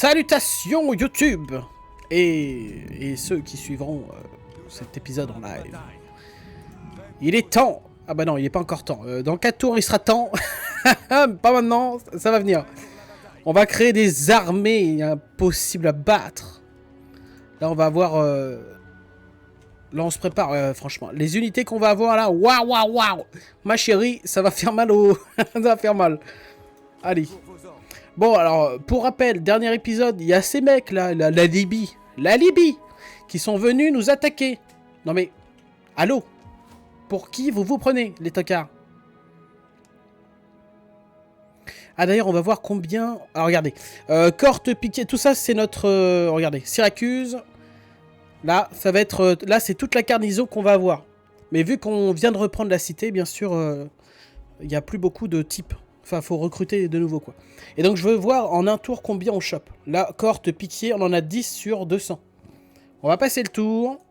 Salutations YouTube et ceux qui suivront cet épisode en live. Il est temps. Ah bah non, il n'est pas encore temps. Dans 4 tours, il sera temps. Pas maintenant, ça va venir. On va créer des armées impossibles à battre. Là, on va avoir... Là, on se prépare, franchement. Les unités qu'on va avoir là, waouh, waouh, waouh. Ma chérie, ça va faire mal au... ça va faire mal. Allez. Bon, alors, pour rappel, dernier épisode, il y a ces mecs là, la Libye, qui sont venus nous attaquer. Non mais, allô? Pour qui vous vous prenez, les tocards? Ah d'ailleurs, on va voir combien... Ah, regardez, Corte, Piquet, tout ça, c'est notre... regardez, Syracuse. Là, ça va être... là, c'est toute la garnison qu'on va avoir. Mais vu qu'on vient de reprendre la cité, bien sûr, il n'y a plus beaucoup de types. Enfin, faut recruter de nouveau, quoi. Et donc, je veux voir en un tour combien on chope. Là, Corte, Piquier, on en a 10 sur 200. On va passer le tour.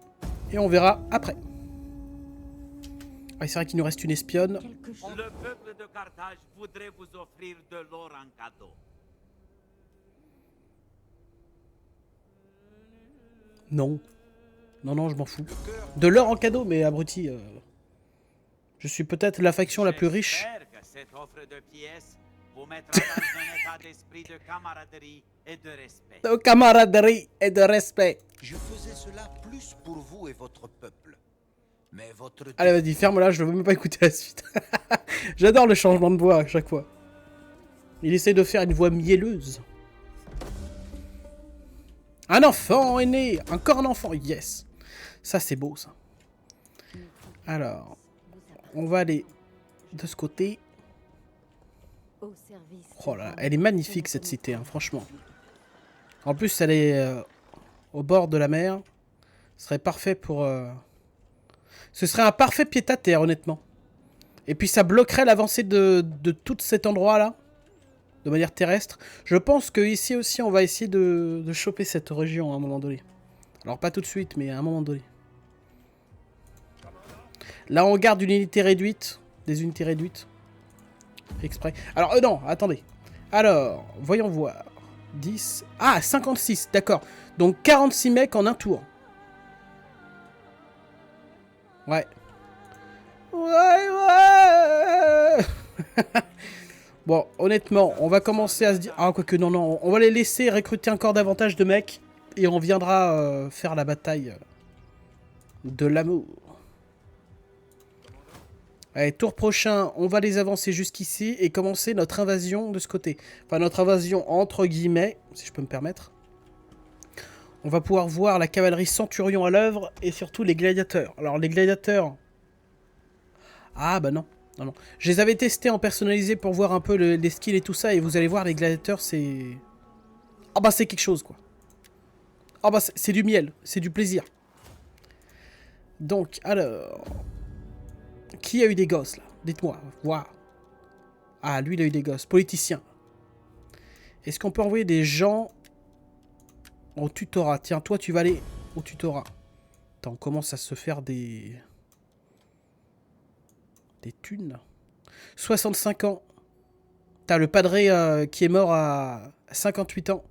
Et on verra après. Ah, c'est vrai qu'il nous reste une espionne. Le peuple de Carthage voudrait vous offrir de l'or en cadeau. Non. Non, non, je m'en fous. De l'or en cadeau, mais abruti. Je suis peut-être la faction la plus riche. J'espère que cette offre de pièces vous mettra dans un état d'esprit de camaraderie et de respect. De camaraderie et de respect. Je faisais cela plus pour vous et votre peuple. Mais votre... Allez, vas-y, ferme-la, je ne veux même pas écouter la suite. J'adore le changement de voix à chaque fois. Il essaie de faire une voix mielleuse. Un enfant est né. Encore un enfant, yes. Ça, c'est beau, ça. Alors, on va aller de ce côté. Oh là, elle est magnifique, cette cité, hein, franchement. En plus, elle est au bord de la mer. Ce serait parfait pour... Ce serait un parfait pied-à-terre, honnêtement. Et puis, ça bloquerait l'avancée de tout cet endroit-là. De manière terrestre. Je pense qu'ici aussi, on va essayer de choper cette région à un moment donné. Alors, pas tout de suite, mais à un moment donné. Là, on garde une unité réduite. Des unités réduites. Exprès. Alors, non, attendez. Alors, voyons voir. 10... Ah, 56, d'accord. Donc, 46 mecs en un tour. Ouais. Ouais. Bon, honnêtement, on va commencer à se dire... Ah, quoique, non, non. On va les laisser recruter encore davantage de mecs. Et on viendra faire la bataille de l'amour. Allez, tour prochain, on va les avancer jusqu'ici et commencer notre invasion de ce côté. Enfin, notre invasion entre guillemets, si je peux me permettre. On va pouvoir voir la cavalerie centurion à l'œuvre et surtout les gladiateurs. Alors, les gladiateurs... Ah, bah non. Non, non. Je les avais testés en personnalisé pour voir un peu les skills et tout ça. Et vous allez voir, les gladiateurs, c'est... Ah bah, c'est quelque chose, quoi. Ah bah, c'est du miel. C'est du plaisir. Donc, alors... Qui a eu des gosses, là? Dites-moi. Waouh. Ah, lui, il a eu des gosses. Politicien. Est-ce qu'on peut envoyer des gens au tutorat? Tiens, toi, tu vas aller au tutorat. Attends, on commence à se faire des thunes. 65 ans. T'as le padré qui est mort à 58 ans.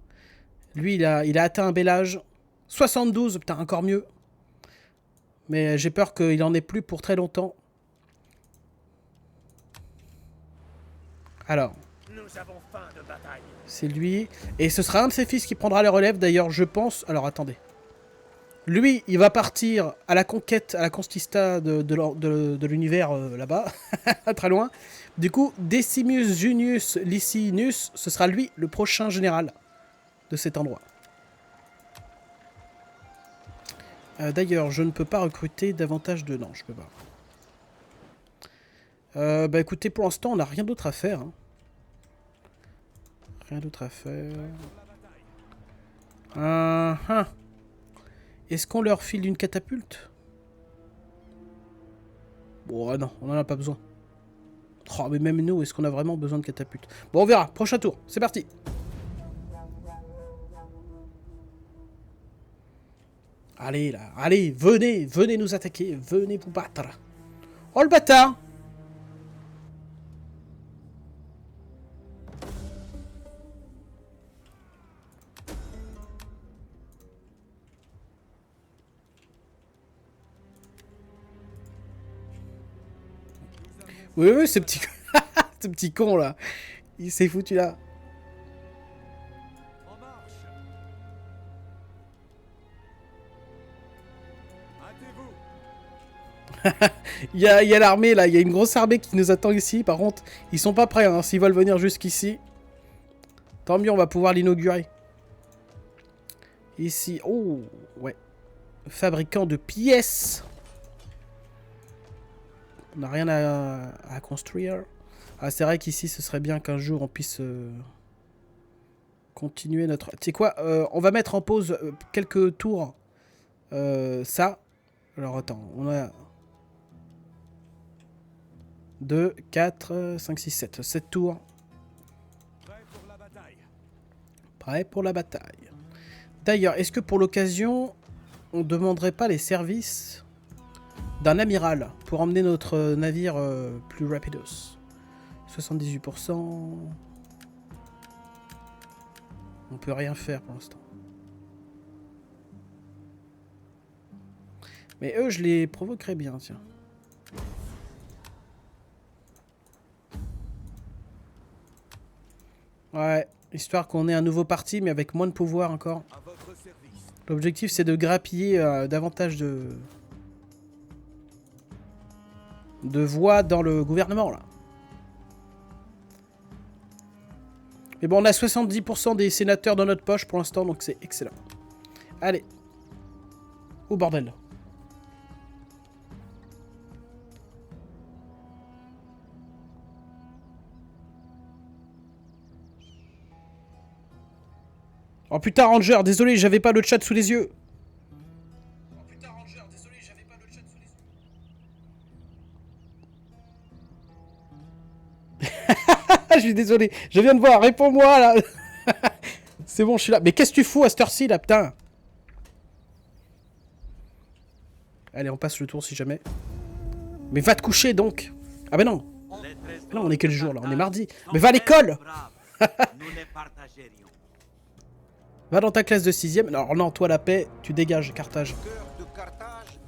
Lui, il a atteint un bel âge. 72, putain, encore mieux. Mais j'ai peur qu'il en ait plus pour très longtemps. Alors, c'est lui. Et ce sera un de ses fils qui prendra les relèves. D'ailleurs, je pense... Alors, attendez. Lui, il va partir à la conquête, à la conquista de l'univers là-bas. Très loin. Du coup, Decimus Junius Licinus, ce sera lui le prochain général de cet endroit. D'ailleurs, je ne peux pas recruter davantage de... Non, je peux pas. Bah écoutez, pour l'instant, on n'a rien d'autre à faire. Hein. Rien d'autre à faire. Est-ce qu'on leur file une catapulte? Bon, non, on n'en a pas besoin. Oh, mais même nous, est-ce qu'on a vraiment besoin de catapulte? Bon, on verra. Prochain tour. C'est parti. Allez, là. Allez, venez. Venez nous attaquer. Venez vous battre. Oh, le bâtard! Oui, oui, ce petit, ce petit con là. Il s'est foutu là. En marche. Hâtez-vous. Il y a l'armée là, il y a une grosse armée qui nous attend ici. Par contre, ils sont pas prêts, hein. S'ils veulent venir jusqu'ici, tant mieux, on va pouvoir l'inaugurer. Ici, oh, ouais. Fabricant de pièces. On n'a rien à construire. Ah, c'est vrai qu'ici, ce serait bien qu'un jour, on puisse continuer notre... Tu sais quoi, on va mettre en pause quelques tours. Ça. Alors, attends, on a... 2, 4, 5, 6, 7. 7 tours. Prêt pour la bataille. Prêt pour la bataille. D'ailleurs, est-ce que pour l'occasion, on demanderait pas les services d'un amiral pour emmener notre navire plus rapidos? 78%. On peut rien faire pour l'instant. Mais eux, je les provoquerais bien, tiens. Ouais, histoire qu'on ait un nouveau parti, mais avec moins de pouvoir encore. À votre service. L'objectif, c'est de grappiller davantage de voix dans le gouvernement, là. Mais bon, on a 70% des sénateurs dans notre poche pour l'instant, donc c'est excellent. Allez. Au bordel. Oh putain, Ranger, désolé, j'avais pas le chat sous les yeux. Oh putain, Ranger, désolé, j'avais pas le chat sous les yeux. Je suis désolé, je viens de voir, réponds-moi là. C'est bon, je suis là. Mais qu'est-ce que tu fous à cette heure-ci là, putain? Allez, on passe le tour si jamais. Mais va te coucher donc. Ah bah non. Non, on est quel jour là? On est mardi. Mais va à l'école. Nous les partagerions. Va dans ta classe de 6ème. Alors non, toi la paix, tu dégages, Carthage. Cœur de Carthage,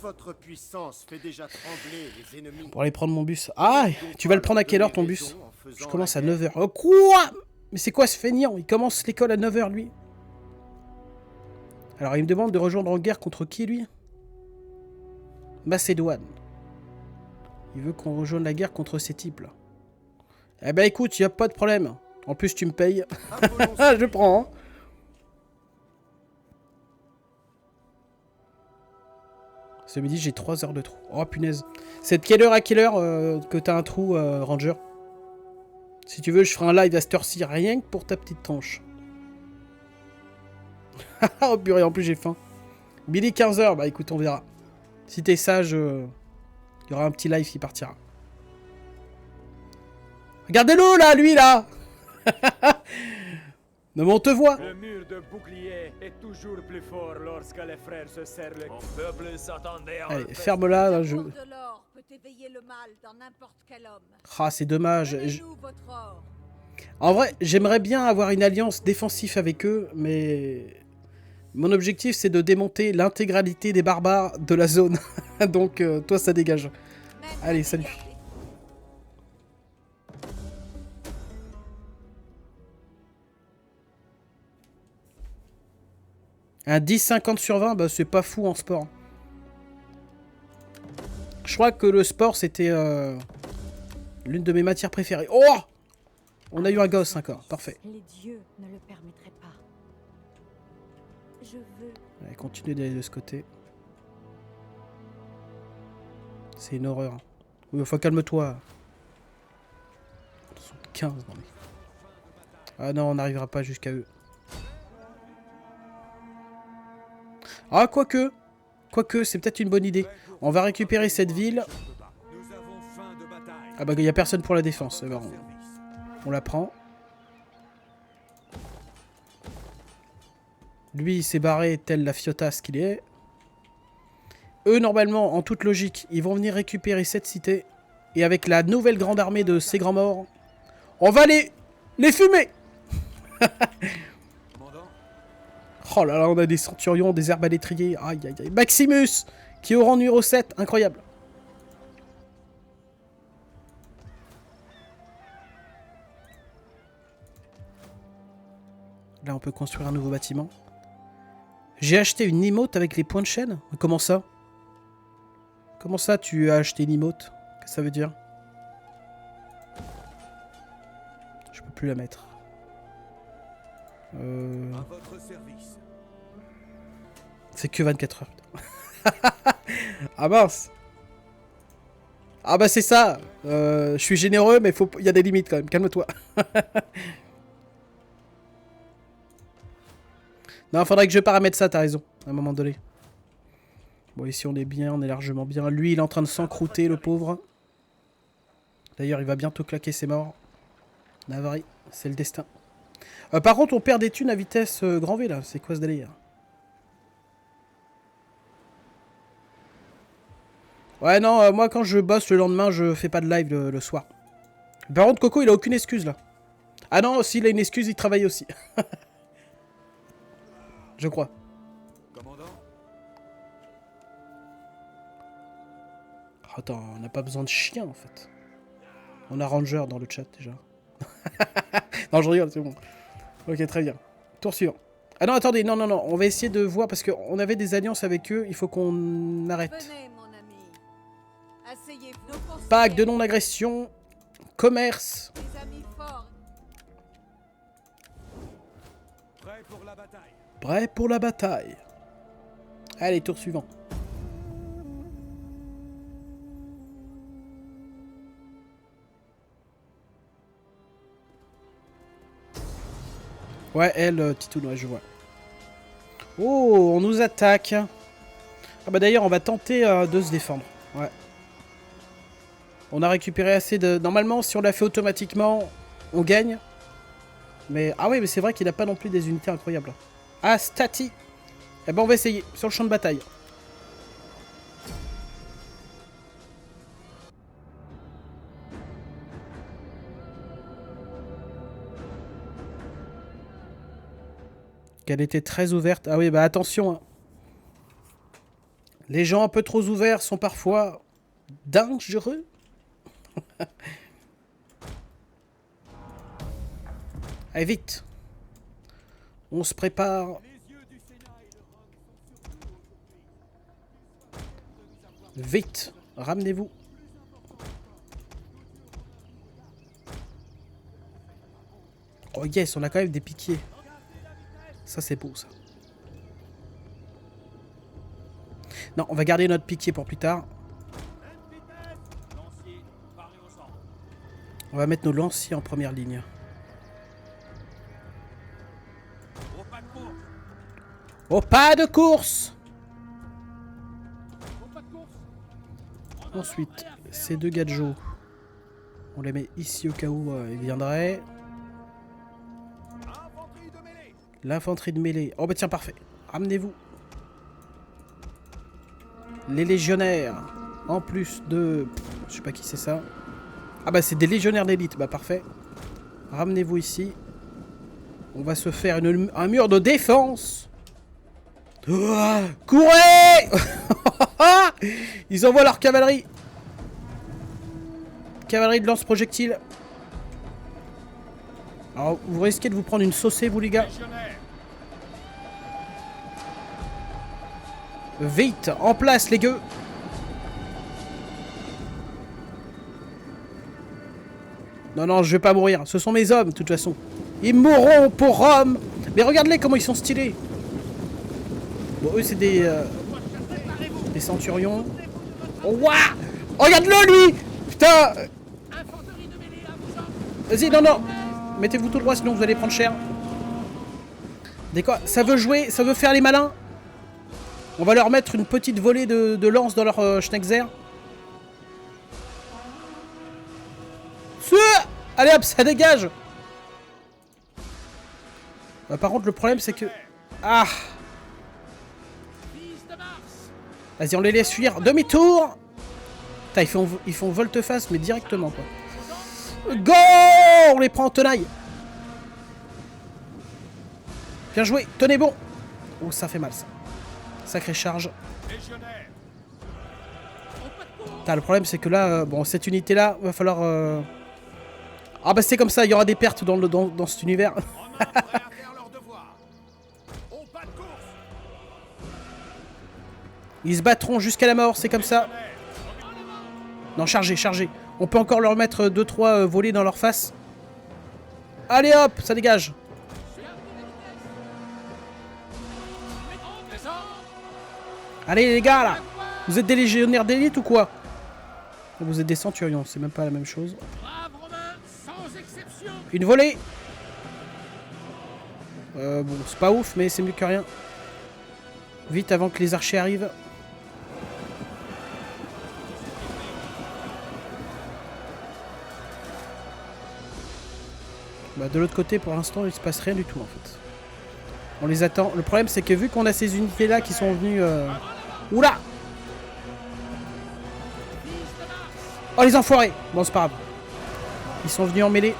Votre puissance fait déjà trembler les ennemis. Pour aller prendre mon bus. Ah, tu vas le prendre à quelle heure ton bus? Je commence à 9h. Oh quoi? Mais c'est quoi ce feignant? Il commence l'école à 9h lui. Alors il me demande de rejoindre en guerre contre qui lui? Macédoine. Il veut qu'on rejoigne la guerre contre ces types là. Eh ben écoute, y a pas de problème. En plus tu me payes. Je prends. Hein. Ce midi j'ai 3 heures de trou. Oh punaise. C'est de quelle heure à quelle heure que t'as un trou, Ranger? Si tu veux, je ferai un live à cette heure-ci, rien que pour ta petite tranche. Oh purée, en plus j'ai faim. Billy 15h, bah écoute, on verra. Si t'es sage, il y aura un petit live qui partira. Regardez-le là, lui là. Non mais on te voit. Le mur de bouclier est toujours plus fort lorsque les frères se serrent le... Mon peuple s'attendait à... Allez, ferme-la. Là, je... de l'or peut éveiller le mal dans n'importe quel homme. Ah, c'est dommage. Donnez-nous votre or. En vrai, j'aimerais bien avoir une alliance défensive avec eux, mais... Mon objectif, c'est de démonter l'intégralité des barbares de la zone. Donc, toi, ça dégage. Même Allez, si salut. regardez. Un 10-50 sur 20, bah, c'est pas fou en sport. Je crois que le sport, c'était l'une de mes matières préférées. Oh! On a eu un gosse encore. Parfait. Les dieux ne le permettraient pas. Je veux... Allez, continuez d'aller de ce côté. C'est une horreur. Oui, enfin, calme-toi. 15, non mais... Ah non, on n'arrivera pas jusqu'à eux. Ah, quoique. Quoique, c'est peut-être une bonne idée. On va récupérer cette ville. Nous avons faim de bataille. Ah bah, il n'y a personne pour la défense. Alors, on la prend. Lui, il s'est barré tel la fiotasse qu'il est. Eux, normalement, en toute logique, ils vont venir récupérer cette cité. Et avec la nouvelle grande armée de ces grands morts, on va les fumer. Oh là là, on a des centurions, des arbalétriers. Aïe aïe aïe. Maximus, qui est au rang numéro 7. Incroyable. Là, on peut construire un nouveau bâtiment. J'ai acheté une emote avec les points de chaîne? Comment ça? Comment ça, tu as acheté une emote? Qu'est-ce que ça veut dire? Je peux plus la mettre. À votre service. C'est que 24 heures. Ah mince. Ah bah c'est ça. Je suis généreux, mais il y a des limites quand même. Calme-toi. Non, faudrait que je paramètre ça, t'as raison. À un moment donné. Bon, ici on est bien, on est largement bien. Lui, il est en train de s'encrouter, le pauvre. D'ailleurs, il va bientôt claquer ses morts. Navari, c'est le destin. Par contre, on perd des thunes à vitesse grand V, là. C'est quoi ce délire? Ouais, non, moi, quand je bosse le lendemain, je fais pas de live le soir. Par contre, Coco, il a aucune excuse, là. Ah non, s'il a une excuse, il travaille aussi. Je crois. Commandant. Attends, on n'a pas besoin de chien, en fait. On a Ranger dans le chat, déjà. Non, je rigole, c'est bon. Ok, très bien. Tour suivant. Ah non, attendez, non, non, non. On va essayer de voir, parce qu'on avait des alliances avec eux. Il faut qu'on arrête. Venez, mon ami. Asseyez-vous. Pacte de non-agression. Commerce. Des amis forts. Prêt pour la bataille. Prêt pour la bataille. Allez, tour suivant. Ouais, elle, Titoun, ouais, je vois. Oh, on nous attaque. Ah bah d'ailleurs, on va tenter de se défendre. Ouais. On a récupéré assez de... Normalement, si on l'a fait automatiquement, on gagne. Mais... Ah oui, mais c'est vrai qu'il n'a pas non plus des unités incroyables. Ah, Stati. Eh ben, on va essayer, sur le champ de bataille. Qu'elle était très ouverte. Ah oui, bah attention. Hein. Les gens un peu trop ouverts sont parfois dangereux. Allez, vite. On se prépare. Vite. Ramenez-vous. Oh yes, on a quand même des piquiers. Ça, c'est beau, ça. Non, on va garder notre piquier pour plus tard. On va mettre nos lanciers en première ligne. Au pas de course! Ensuite, ces deux gadgets, on les met ici au cas où ils viendraient. L'infanterie de mêlée. Oh bah tiens, parfait. Ramenez-vous. Les légionnaires. En plus de... Je sais pas qui c'est ça. Ah bah c'est des légionnaires d'élite. Bah parfait. Ramenez-vous ici. On va se faire un mur de défense. Oh, courez! Ils envoient leur cavalerie. Cavalerie de lance-projectiles. Alors, vous risquez de vous prendre une saucée, vous, les gars. Vite, en place, les gueux. Non, non, je vais pas mourir. Ce sont mes hommes, de toute façon. Ils mourront pour Rome. Mais regarde-les comment ils sont stylés. Bon, eux, c'est des centurions. Oh, waouh! Regarde-le, lui! Putain! Vas-y, non, non. Mettez-vous tout droit, sinon vous allez prendre cher. Des quoi? Ça veut jouer, ça veut faire les malins. On va leur mettre une petite volée de lance dans leur Schneckzer. Allez hop, ça dégage. Par contre, le problème, c'est que... Ah! Vas-y, on les laisse fuir. Demi-tour! Ils font volte-face, mais directement, quoi. Go! On les prend en tenaille. Bien joué, tenez bon. Oh, ça fait mal, ça. Sacrée charge. Le problème, c'est que là, bon, cette unité-là, va falloir... Ah bah c'est comme ça, il y aura des pertes dans cet univers. Ils se battront jusqu'à la mort, c'est comme ça. Non, chargez, chargez. On peut encore leur mettre 2-3 volets dans leur face. Allez hop, ça dégage. Allez les gars là. Vous êtes des légionnaires d'élite ou quoi? Vous êtes des centurions, c'est même pas la même chose. Une volée. Bon, c'est pas ouf, mais c'est mieux que rien. Vite avant que les archers arrivent. Bah, de l'autre côté, pour l'instant, il se passe rien du tout en fait. On les attend. Le problème, c'est que vu qu'on a ces unités là qui sont venues... Oula! Oh les enfoirés! Bon, c'est pas grave. Ils sont venus en mêlée.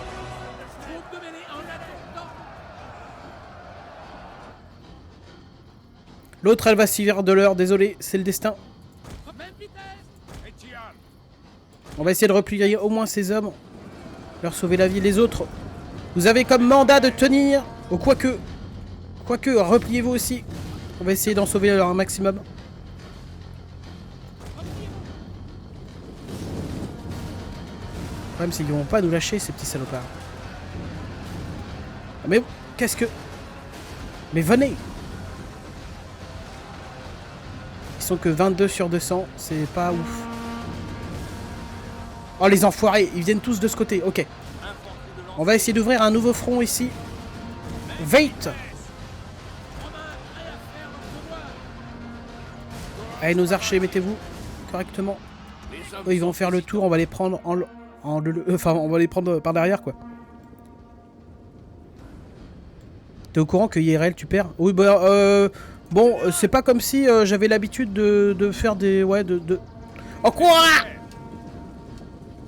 L'autre, elle va s'y vers de l'heure. Désolé, c'est le destin. On va essayer de replier au moins ces hommes. Leur sauver la vie. Les autres, vous avez comme mandat de tenir. Ou quoique, repliez-vous aussi. On va essayer d'en sauver un maximum. Le problème, c'est qu'ils vont pas nous lâcher, ces petits salopards. Mais qu'est-ce que... Mais venez! Ils sont que 22 sur 200, c'est pas ouf. Oh les enfoirés, ils viennent tous de ce côté, ok. On va essayer d'ouvrir un nouveau front ici. Vite! Allez nos archers, mettez-vous correctement. Eux, ils vont faire le tour, on va les prendre enfin on va les prendre par derrière quoi. T'es au courant que IRL tu perds? Oui bah bon c'est pas comme si j'avais l'habitude de faire des... Ouais de... Oh quoi?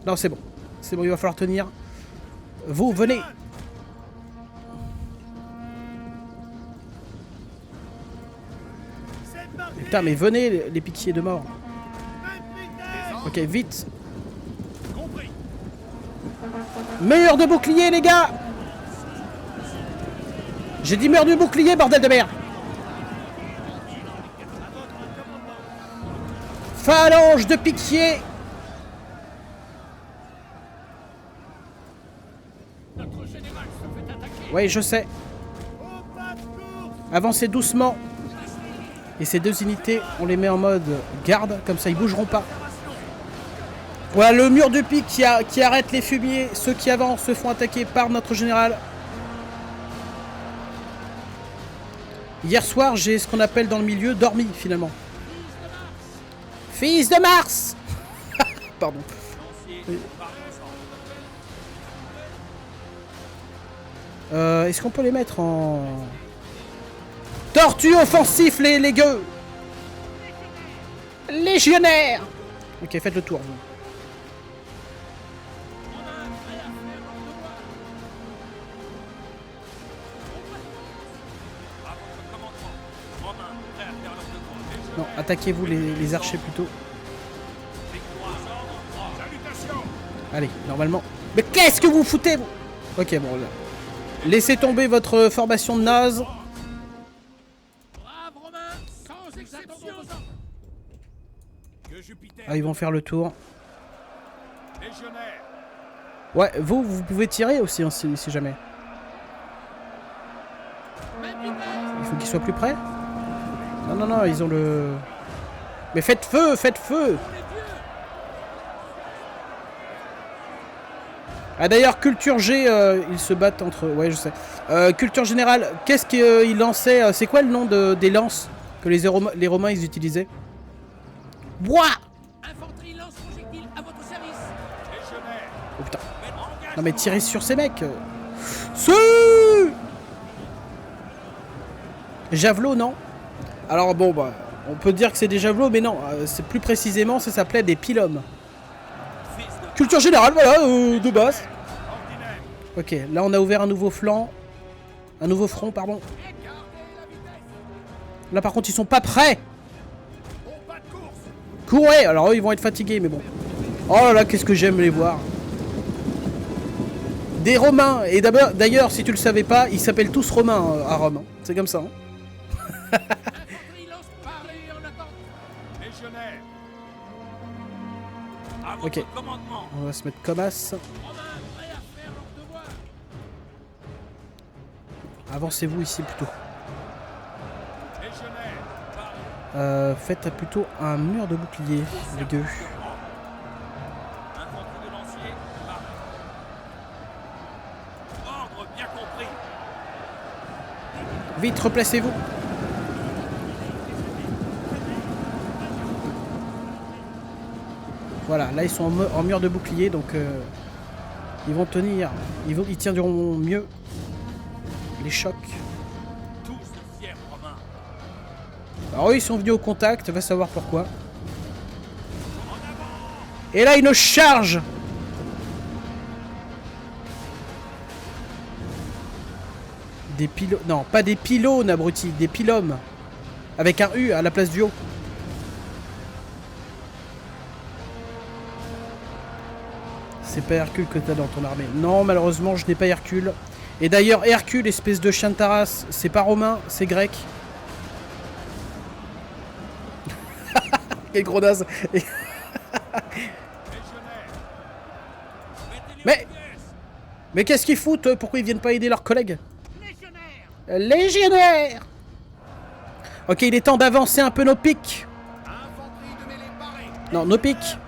Non c'est bon. C'est bon, il va falloir tenir. Vous venez. Putain mais venez les piquiers de mort. Ok vite. Meilleur de bouclier les gars. J'ai dit meilleur de bouclier bordel de merde. Phalange de piquier. Oui je sais. Avancez doucement. Et ces deux unités on les met en mode garde. Comme ça ils bougeront pas. Voilà le mur de pique qui arrête les fumiers. Ceux qui avancent se font attaquer par notre général. Hier soir, j'ai ce qu'on appelle dans le milieu dormi finalement. Fils de Mars. Pardon. Est-ce qu'on peut les mettre en... Tortue offensif les gueux. Légionnaire. Ok, faites le tour vous. Non, attaquez-vous les archers plutôt. Allez, normalement. Mais qu'est-ce que vous foutez vous? Ok, bon, là. Laissez tomber votre formation de naze. Ah, ils vont faire le tour. Ouais, vous pouvez tirer aussi, hein, si jamais. Il faut qu'ils soient plus près. Non, ils ont le... Mais faites feu, faites feu. Ah d'ailleurs, Culture G, ils se battent entre... Ouais, je sais. Culture Générale, qu'est-ce qu'ils lançaient? C'est quoi le nom des lances que les Romains, ils utilisaient? Bois. Oh putain. Non mais tirez sur ces mecs. Javelot, non? Alors bon, bah, on peut dire que c'est des javelots, mais non, c'est plus précisément, ça s'appelait des pilums. Culture générale, voilà, de base. Ok, là on a ouvert un nouveau flanc. Un nouveau front, pardon. Là par contre, ils sont pas prêts. Courez. Alors eux, ils vont être fatigués, mais bon. Oh là là, qu'est-ce que j'aime les voir. Des Romains. Et d'ailleurs, si tu le savais pas, ils s'appellent tous Romains à Rome. C'est comme ça. Hein. Légionnaire. À votre Ok. commandement. On va se mettre comme as. Avancez-vous ici plutôt. Légionnaire. Faites plutôt un mur de bouclier, les deux. Infanterie de lancier. Ordre bien compris. Vite, replacez-vous. Voilà, là ils sont en mur de bouclier, donc ils vont tenir. Ils tiendront mieux les chocs. Tous fiers romains. Alors eux, ils sont venus au contact, va savoir pourquoi. Et là, une charge. Des pylônes... Non, pas des pylônes, abruti, des pylômes. Avec un U à la place du O. C'est pas Hercule que t'as dans ton armée. Non, malheureusement, je n'ai pas Hercule. Et d'ailleurs, Hercule, espèce de chien de Taras, c'est pas romain, c'est grec. Quel gros naze. Mais qu'est-ce qu'ils foutent eux? Pourquoi ils viennent pas aider leurs collègues? Légionnaire. Ok, il est temps d'avancer un peu nos pics. Non, nos pics.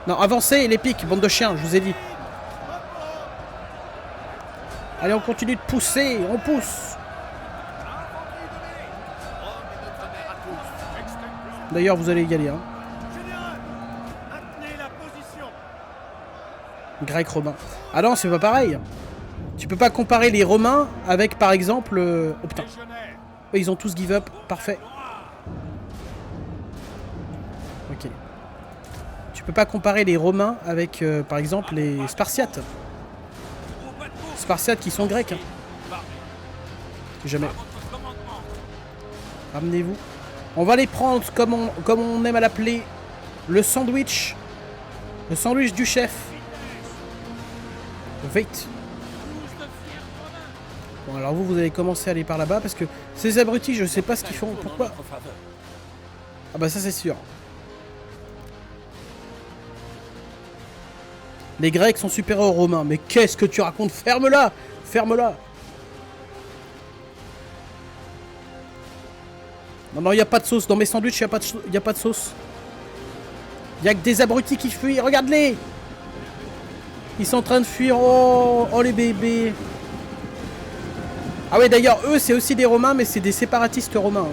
Non, avancez les pics, bande de chiens, je vous ai dit. Allez, on continue de pousser, on pousse. D'ailleurs, vous allez y aller, hein. Grec, romain. Ah non, c'est pas pareil. Tu peux pas comparer les romains avec, par exemple... Oh putain. Ils ont tous give up, parfait. Ok. Tu peux pas comparer les romains avec, par exemple, les spartiates. Spartiates qui sont grecs. Hein. Jamais. Ramenez-vous. On va les prendre comme on aime à l'appeler, le sandwich. Le sandwich du chef. Vite. Bon, alors vous allez commencer à aller par là-bas parce que ces abrutis, je sais pas ce qu'ils font. Pourquoi? Ah bah ça c'est sûr. Les Grecs sont supérieurs aux Romains. Mais qu'est-ce que tu racontes? Ferme-la! Ferme-la! Non, non, il n'y a pas de sauce. Dans mes sandwichs, il n'y a pas de sauce. Il n'y a que des abrutis qui fuient. Regarde-les! Ils sont en train de fuir. Oh, oh les bébés. Ah ouais, d'ailleurs, eux, c'est aussi des Romains, mais c'est des séparatistes romains.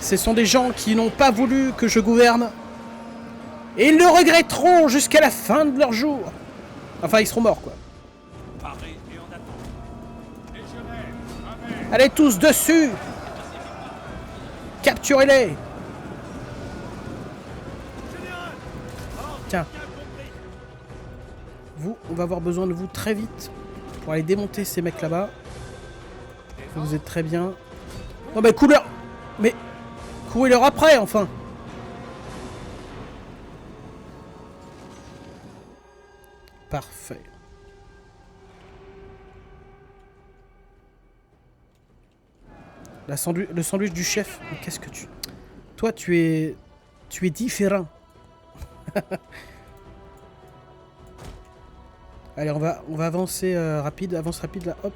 Ce sont des gens qui n'ont pas voulu que je gouverne. Et ils le regretteront jusqu'à la fin de leur jour. Enfin, ils seront morts, quoi. Allez, tous dessus. Capturez-les. Tiens. Vous, on va avoir besoin de vous très vite pour aller démonter ces mecs là-bas. Vous êtes très bien. Non, mais couleur. Mais courez-leur après, enfin. Parfait. Le sandwich du chef. Mais qu'est-ce que tu... Toi, tu es différent. Allez, on va avancer rapide. Avance rapide, là. Hop.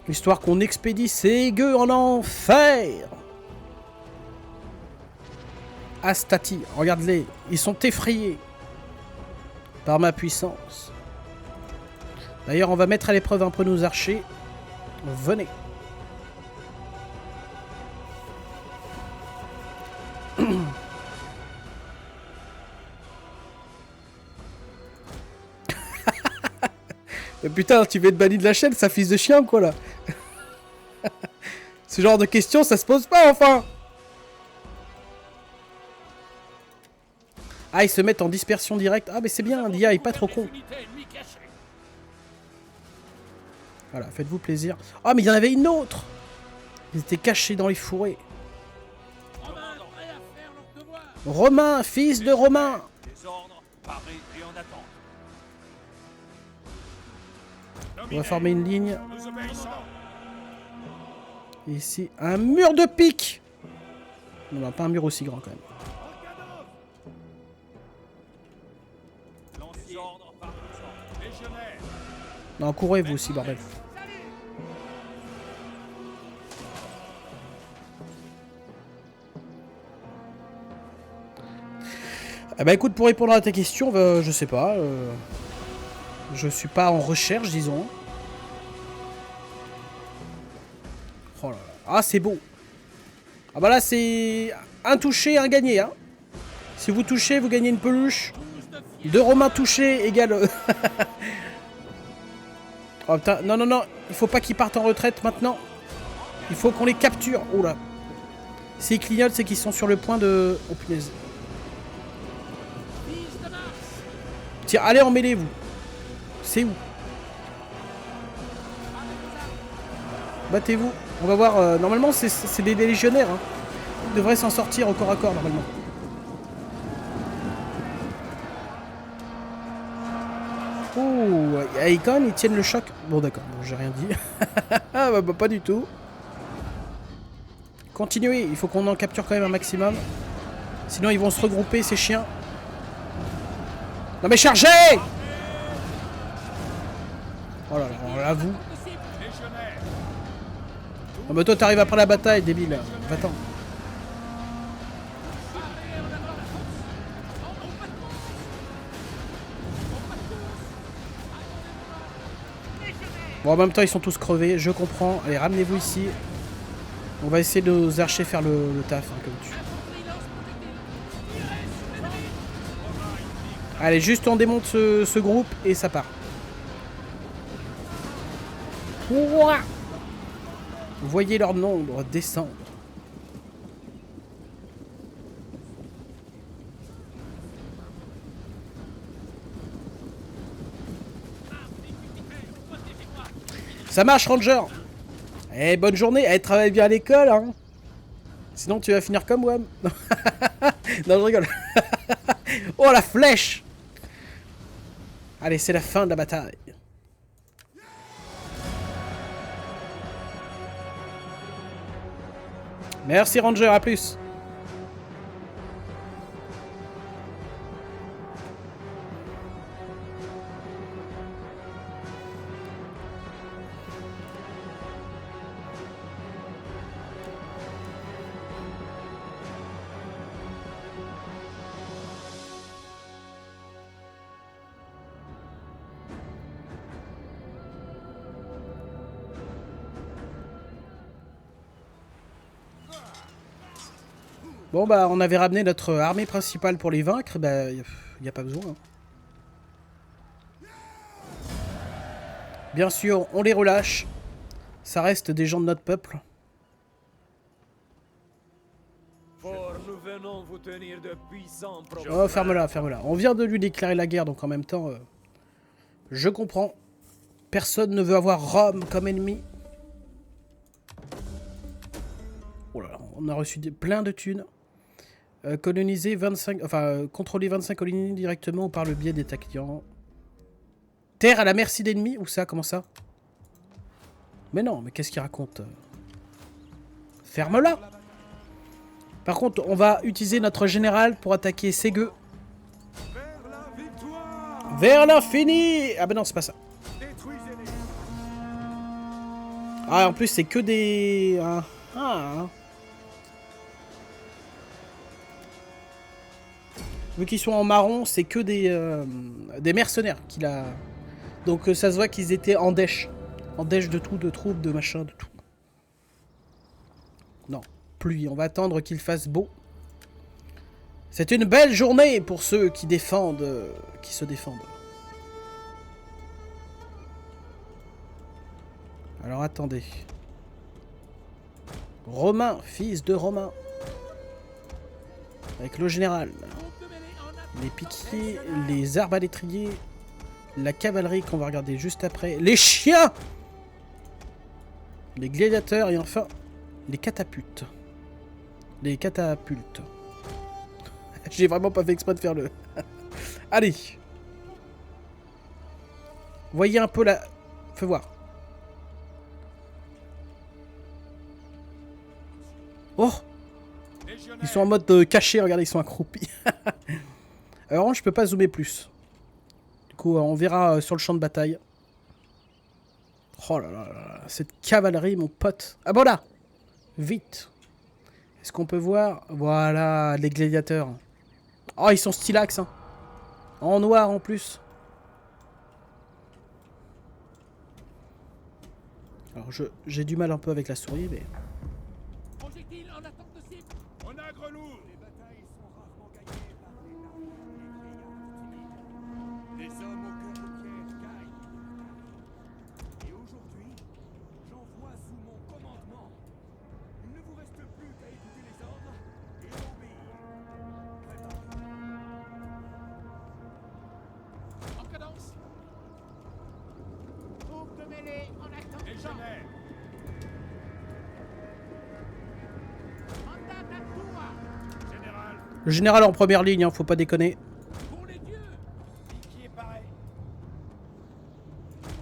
Histoire qu'on expédie ces gueux en enfer. Astati, regarde-les. Ils sont effrayés par ma puissance. D'ailleurs, on va mettre à l'épreuve un peu nos archers. Venez. Mais putain, tu veux être banni de la chaîne, ça fils de chien, quoi, là. Ce genre de questions, ça se pose pas, enfin. Ah, ils se mettent en dispersion directe. Ah, mais c'est bien, l'IA est pas trop con. Voilà, faites-vous plaisir. Ah, mais il y en avait une autre. Ils étaient cachés dans les fourrés. Romain, fils de Romain. On va former une ligne. Et ici, un mur de pique. Non, pas un mur aussi grand quand même. Non, courez vous aussi, bordel. Ah bah écoute, pour répondre à ta question, je sais pas. Je suis pas en recherche, disons. Oh là là. Ah, c'est beau. Ah bah là, c'est un touché, un gagné. Hein. Si vous touchez, vous gagnez une peluche. 2 Romains touchés égale... Oh putain, non, non, non. Il faut pas qu'ils partent en retraite maintenant. Il faut qu'on les capture. Oh là. S'ils clignotent, c'est qu'ils sont sur le point de... Oh punaise. Tiens, allez en mêlée, vous. C'est où? Battez-vous. On va voir. Normalement, c'est des légionnaires. Hein. Ils devraient s'en sortir au corps à corps, normalement. Oh, et quand même, ils tiennent le choc. Bon, d'accord. Bon, j'ai rien dit. bah, pas du tout. Continuez. Il faut qu'on en capture quand même un maximum. Sinon, ils vont se regrouper, ces chiens. Non, mais chargez! Oh là là, là, vous. Oh bah toi t'arrives après la bataille, débile. Va-t'en. Bon, en même temps ils sont tous crevés, je comprends. Allez, ramenez-vous ici. On va essayer de nos archers faire le taf, hein, comme tu. Allez, juste on démonte ce groupe et ça part. Ouah. Vous voyez leur nombre descendre. Ça marche, Ranger. Eh, bonne journée. Eh, travaille bien à l'école, hein. Sinon, tu vas finir comme Wam. Non, je rigole. Oh, la flèche. Allez, c'est la fin de la bataille. Merci Ranger, à plus. Bon bah on avait ramené notre armée principale pour les vaincre, bah y a pas besoin. Hein. Bien sûr, on les relâche. Ça reste des gens de notre peuple. Nous venons vous tenir de puissants problèmes. Oh, ferme-la, ferme-la. On vient de lui déclarer la guerre, donc en même temps, je comprends. Personne ne veut avoir Rome comme ennemi. Oh là là, on a reçu plein de thunes. Coloniser 25... Enfin, contrôler 25 colonies directement ou par le biais des clients. Terre à la merci d'ennemis? Où ça? Comment ça? Mais non, mais qu'est-ce qu'il raconte? Ferme-la! Par contre, on va utiliser notre général pour attaquer Ségueux. Vers l'infini! Ah ben non, c'est pas ça. Ah, en plus, c'est que des... Vu qu'ils sont en marron, c'est que des mercenaires qu'il a... Donc ça se voit qu'ils étaient en dèche. En dèche de tout, de troupes, de machin, de tout. Non, pluie. On va attendre qu'il fasse beau. C'est une belle journée pour ceux qui défendent... qui se défendent. Alors attendez. Romain, fils de Romain. Avec le général. Les piquiers, les arbalétriers, la cavalerie qu'on va regarder juste après, les chiens, les gladiateurs et enfin les catapultes. Les catapultes. J'ai vraiment pas fait exprès de faire le... Allez. Voyez un peu la... Fais voir. Oh! Ils sont en mode caché, regardez, ils sont accroupis. Alors, je peux pas zoomer plus. Du coup, on verra sur le champ de bataille. Oh là là là, cette cavalerie, mon pote. Ah bon là! Vite! Est-ce qu'on peut voir? Voilà, les gladiateurs. Oh, ils sont stylax, hein. En noir en plus. Alors, j'ai du mal un peu avec la souris, mais... Projectile en attente de cible. On a Grelourd. Les batailles sont rarement gagnées par les vieillards timides. Les hommes au cœur de pierre gagnent. Et aujourd'hui, j'envoie sous mon commandement. Il ne vous reste plus qu'à écouter les ordres et à obéir. Préparez. En cadence. Groupe de mêlée en attente. Légionnaire. Général. Le général en première ligne, hein, faut pas déconner. Pour les dieux. Qui est pareil.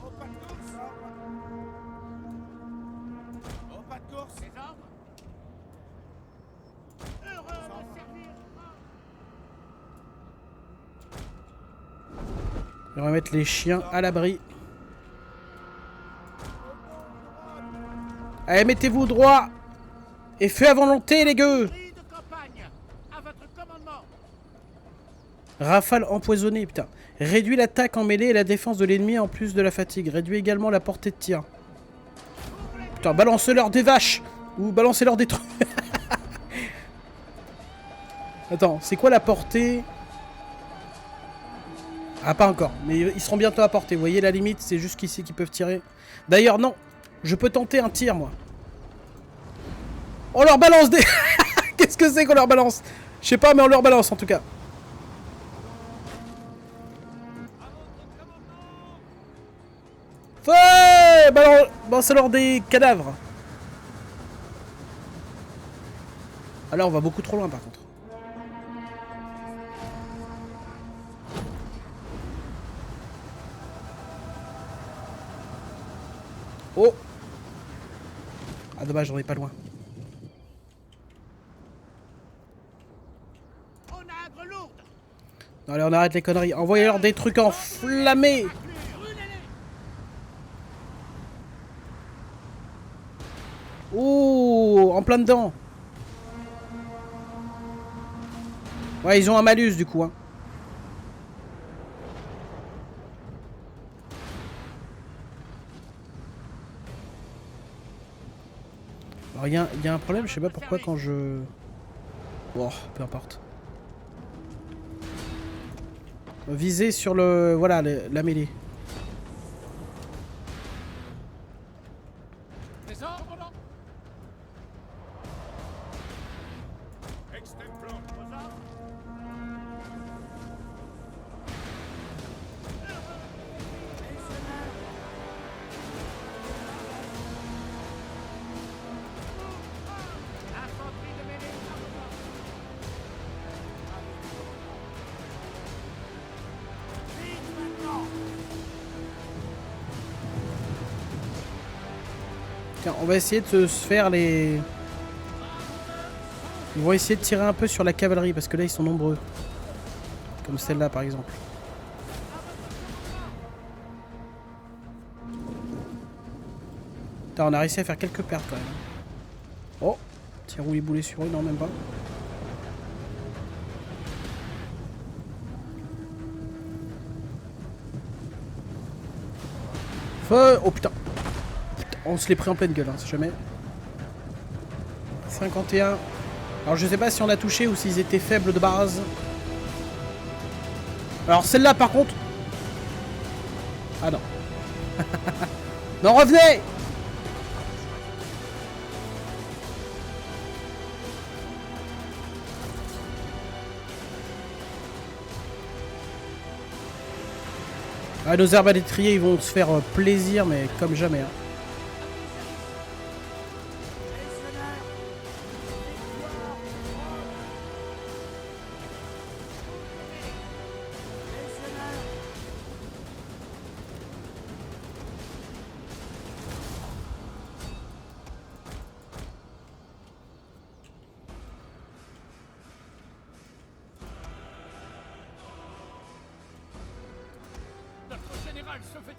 Au pas de course. Au pas de course. Les ordres. Heureux de servir. On va mettre les chiens à l'abri. Allez, mettez-vous droit. Et feu à volonté, les gueux. De campagne. À votre commandement. Rafale empoisonnée, putain. Réduit l'attaque en mêlée et la défense de l'ennemi en plus de la fatigue. Réduit également la portée de tir. Putain, balancez-leur des vaches. Ou balancez-leur des trucs. Attends, c'est quoi la portée? Ah, pas encore. Mais ils seront bientôt à portée. Vous voyez la limite, c'est juste qu'ici qu'ils peuvent tirer. D'ailleurs, non. Je peux tenter un tir, moi. On leur balance des... Qu'est-ce que c'est qu'on leur balance? Je sais pas, mais on leur balance en tout cas. Feu! Balance-leur des cadavres. Ah là, on va beaucoup trop loin par contre. Oh! Ah dommage, on est pas loin. On a Grelourd. Non, allez, on arrête les conneries. Envoyez-leur des trucs enflammés. Oh, en plein dedans. Ouais, ils ont un malus du coup. Hein. Alors, il y a un problème, je sais pas pourquoi quand je... Bon, peu importe. Viser sur le... Voilà, la mêlée. Tiens, on va essayer de se faire les... Ils vont essayer de tirer un peu sur la cavalerie parce que là ils sont nombreux. Comme celle-là par exemple. Putain, on a réussi à faire quelques pertes quand même. Oh, tiens, rouler boulet sur eux, non même pas. Feu! Oh putain! On se l'est pris en pleine gueule, hein, si jamais. 51. Alors je sais pas si on a touché ou s'ils étaient faibles de base. Alors celle-là par contre... Ah non. Non, revenez! Ah, nos arbalétriers ils vont se faire plaisir mais comme jamais. Hein.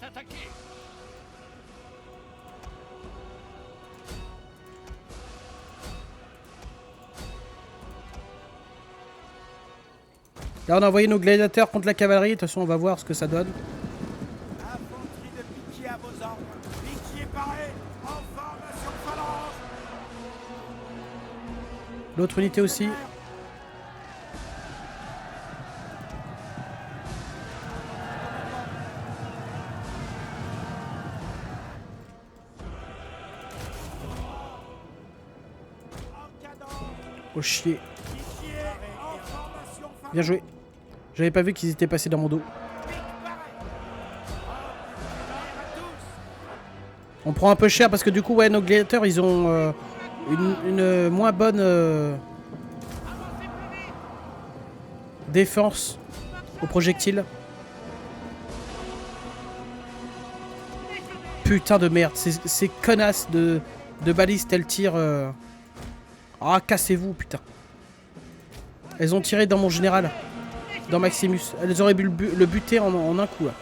attaqué. Là, on a envoyé nos gladiateurs contre la cavalerie. De toute façon, on va voir ce que ça donne. Infanterie de pitié à vos ordres. Pitié paré. En formation phalange. L'autre unité aussi. Oh chier. Bien joué. J'avais pas vu qu'ils étaient passés dans mon dos. On prend un peu cher parce que du coup, ouais, nos gladiateurs, ils ont une moins bonne défense aux projectiles. Putain de merde, ces connasses de balistes, elles tirent... Ah, cassez-vous, putain. Elles ont tiré dans mon général. Dans Maximus. Elles auraient pu le buter en un coup, là.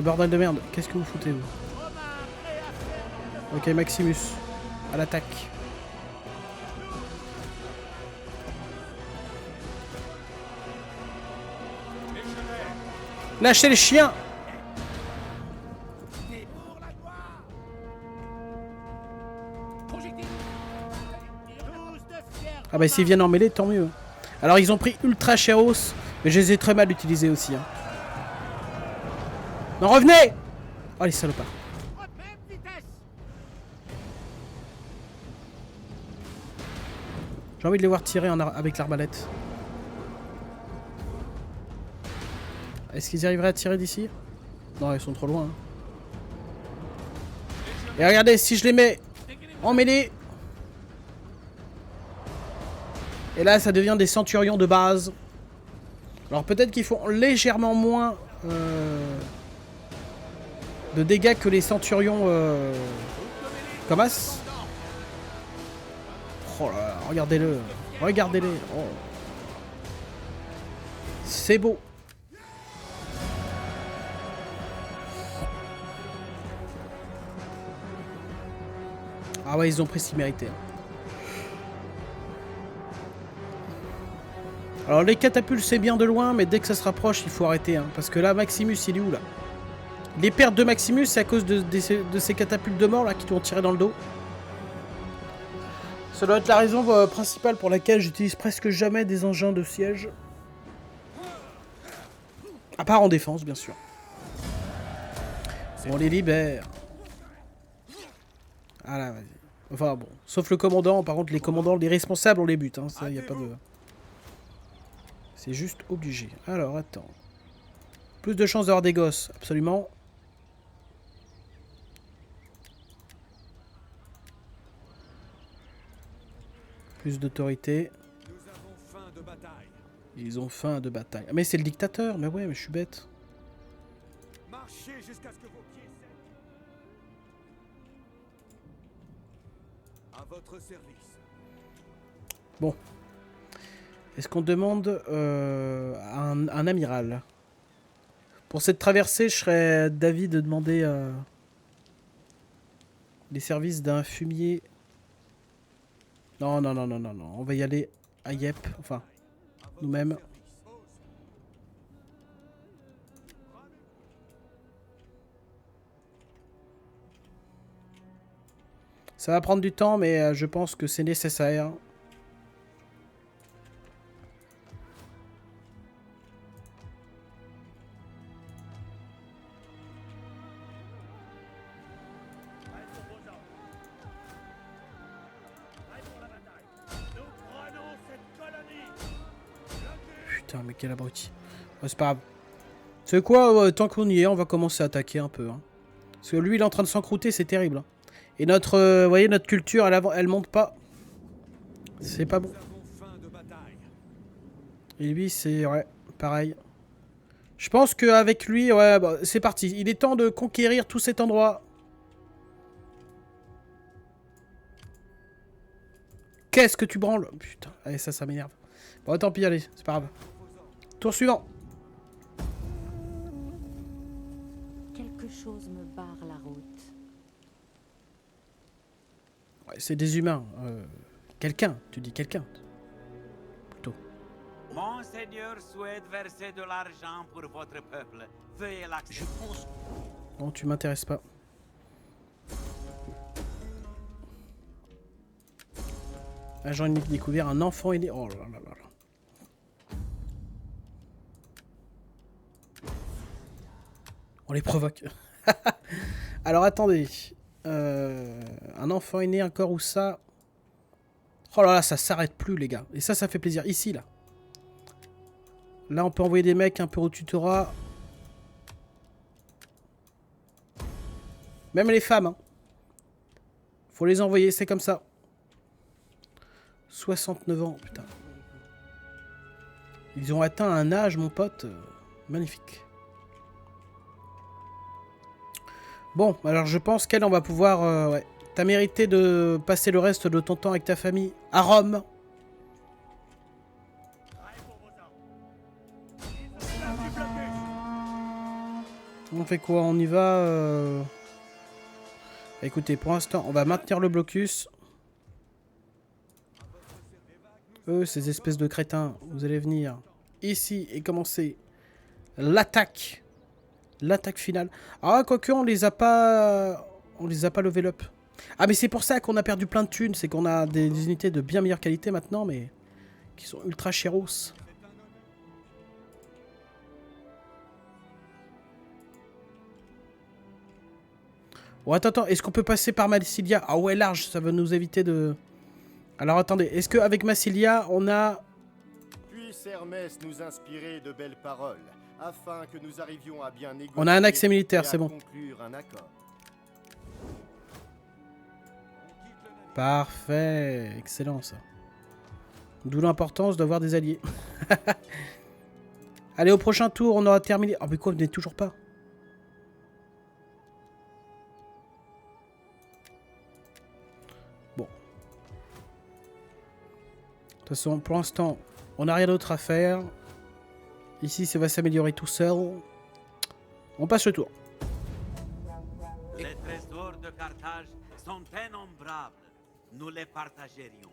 Bordel de merde, qu'est-ce que vous foutez, vous? Ok, Maximus. À l'attaque. Lâchez les chiens! Ah bah s'ils viennent en mêlée, tant mieux. Alors ils ont pris Ultra Chéros, mais je les ai très mal utilisés aussi. Hein. Non, revenez! Oh les salopards. J'ai envie de les voir tirer avec l'arbalète. Est-ce qu'ils arriveraient à tirer d'ici? Non, ils sont trop loin. Hein. Et regardez, si je les mets en mêlée... Et là, ça devient des centurions de base. Alors peut-être qu'ils font légèrement moins de dégâts que les centurions comme As. Oh là là, regardez-le. Regardez-les. Oh. C'est beau. Ah ouais, ils ont pris ce qu'ils méritaient. Alors les catapultes c'est bien de loin, mais dès que ça se rapproche, il faut arrêter. Hein, parce que là, Maximus, il est où là? Les pertes de Maximus, c'est à cause de ces catapultes de mort là qui t'ont tiré dans le dos. Ça doit être la raison principale pour laquelle j'utilise presque jamais des engins de siège. À part en défense, bien sûr. On les libère. Ah là, vas-y. Enfin bon, sauf le commandant. Par contre, les commandants, les responsables, on les bute. Hein, ça, y a pas de... C'est juste obligé. Alors, attends. Plus de chances d'avoir des gosses, absolument. Plus d'autorité. Ils ont faim de bataille. Mais c'est le dictateur. Mais ouais, mais je suis bête. Marchez jusqu'à ce que vos pieds sèchent. À votre service. Bon. Est-ce qu'on demande un amiral? Pour cette traversée, je serais d'avis de demander les services d'un fumier. Non, non, non, non, non, non. On va y aller à Yep. Enfin, nous-mêmes. Ça va prendre du temps, mais je pense que c'est nécessaire. Putain, mais quel abruti. Oh, c'est pas grave. C'est quoi, tant qu'on y est, on va commencer à attaquer un peu. Hein. Parce que lui, il est en train de s'encrouter, c'est terrible. Hein. Et notre, vous voyez, notre culture, elle monte pas. C'est pas bon. Et lui, c'est, ouais, pareil. Je pense qu'avec lui, ouais, bah, c'est parti. Il est temps de conquérir tout cet endroit. Qu'est-ce que tu branles? Putain, allez, ça m'énerve. Bon, tant pis, allez, c'est pas grave. Tour suivant. Quelque chose me barre la route. Ouais, c'est des humains. Quelqu'un, tu dis quelqu'un. Plutôt. Monseigneur souhaite verser de l'argent pour votre peuple. Veuillez Je l'accepter. pense... Non, tu m'intéresses pas. Agent unique découvert, un enfant est né. Oh là là là là. On les provoque. Alors attendez. Un enfant est né encore ou ça? Oh là là, ça s'arrête plus les gars. Et ça fait plaisir. Ici là. Là on peut envoyer des mecs un peu au tutorat. Même les femmes. Hein. Faut les envoyer, c'est comme ça. 69 ans, putain. Ils ont atteint un âge, mon pote. Magnifique. Bon, alors je pense qu'elle, on va pouvoir... ouais. T'as mérité de passer le reste de ton temps avec ta famille à Rome. On fait quoi? On y va Écoutez, pour l'instant, on va maintenir le blocus. Eux, ces espèces de crétins, vous allez venir ici et commencer l'attaque. L'attaque finale. Ah, quoique, on les a pas level up. Ah, mais c'est pour ça qu'on a perdu plein de thunes. C'est qu'on a des unités de bien meilleure qualité maintenant, mais qui sont ultra chéros. Oh, attends, est-ce qu'on peut passer par Massilia? Ah ouais, large, ça va nous éviter de... Alors attendez, est-ce qu'avec Massilia, on a... Puisse Hermès nous inspirer de belles paroles, afin que nous arrivions à bien négocier. On a un accès militaire, c'est bon. Conclure un accord. Parfait, excellent ça. D'où l'importance d'avoir des alliés. Allez, au prochain tour, on aura terminé... Oh mais quoi, vous n'êtes toujours pas? Bon. De toute façon, pour l'instant, on n'a rien d'autre à faire. Ici, ça va s'améliorer tout seul. On passe le tour. Les trésors de Carthage sont innombrables. Nous les partagerions.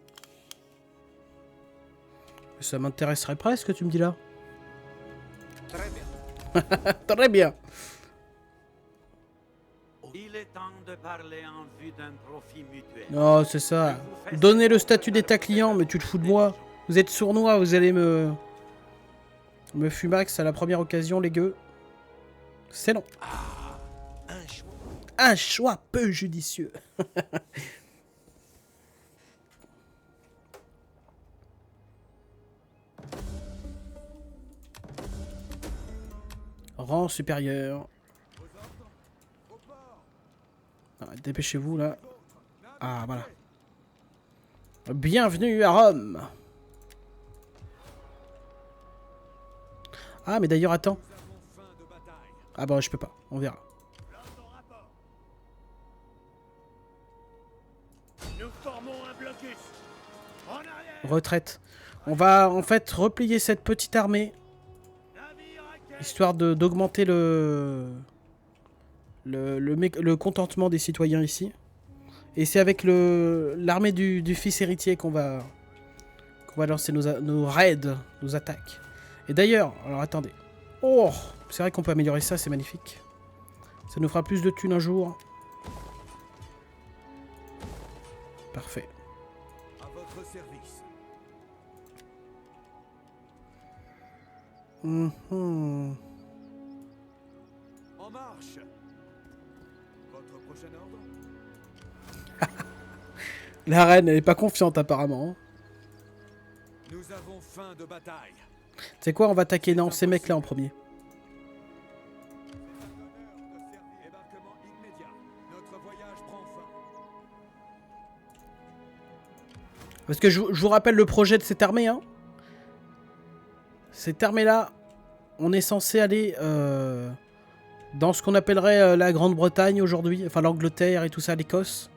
Ça m'intéresserait presque, tu me dis là. Très bien. Très bien. Il est temps de parler en vue d'un profit mutuel. Non, c'est ça. Donnez le statut d'état client, mais tu te fous de moi. Vous êtes sournois, vous allez me fumax à la première occasion, les gueux. C'est non. Un choix. Un choix peu judicieux. Rang supérieur. Ah, dépêchez-vous là. Ah voilà. Bienvenue à Rome. Ah mais d'ailleurs attends. Ah bah je peux pas, on verra. Nous formons un blocus. En arrière. Retraite. On va en fait replier cette petite armée. Histoire d'augmenter le contentement des citoyens ici. Et c'est avec l'armée du fils héritier qu'on va lancer nos raids, nos attaques. Et d'ailleurs, alors attendez. Oh, c'est vrai qu'on peut améliorer ça, c'est magnifique. Ça nous fera plus de thunes un jour. Parfait. À votre service. Mhm. En marche. Votre prochain ordre? La reine, elle est pas confiante apparemment. Nous avons faim de bataille. C'est quoi, on va attaquer non, ces mecs là en premier. Débarquement immédiat. Notre voyage prend fin. Parce que je vous rappelle le projet de cette armée. Hein. Cette armée là, on est censé aller dans ce qu'on appellerait la Grande-Bretagne aujourd'hui. Enfin l'Angleterre et tout ça, l'Écosse.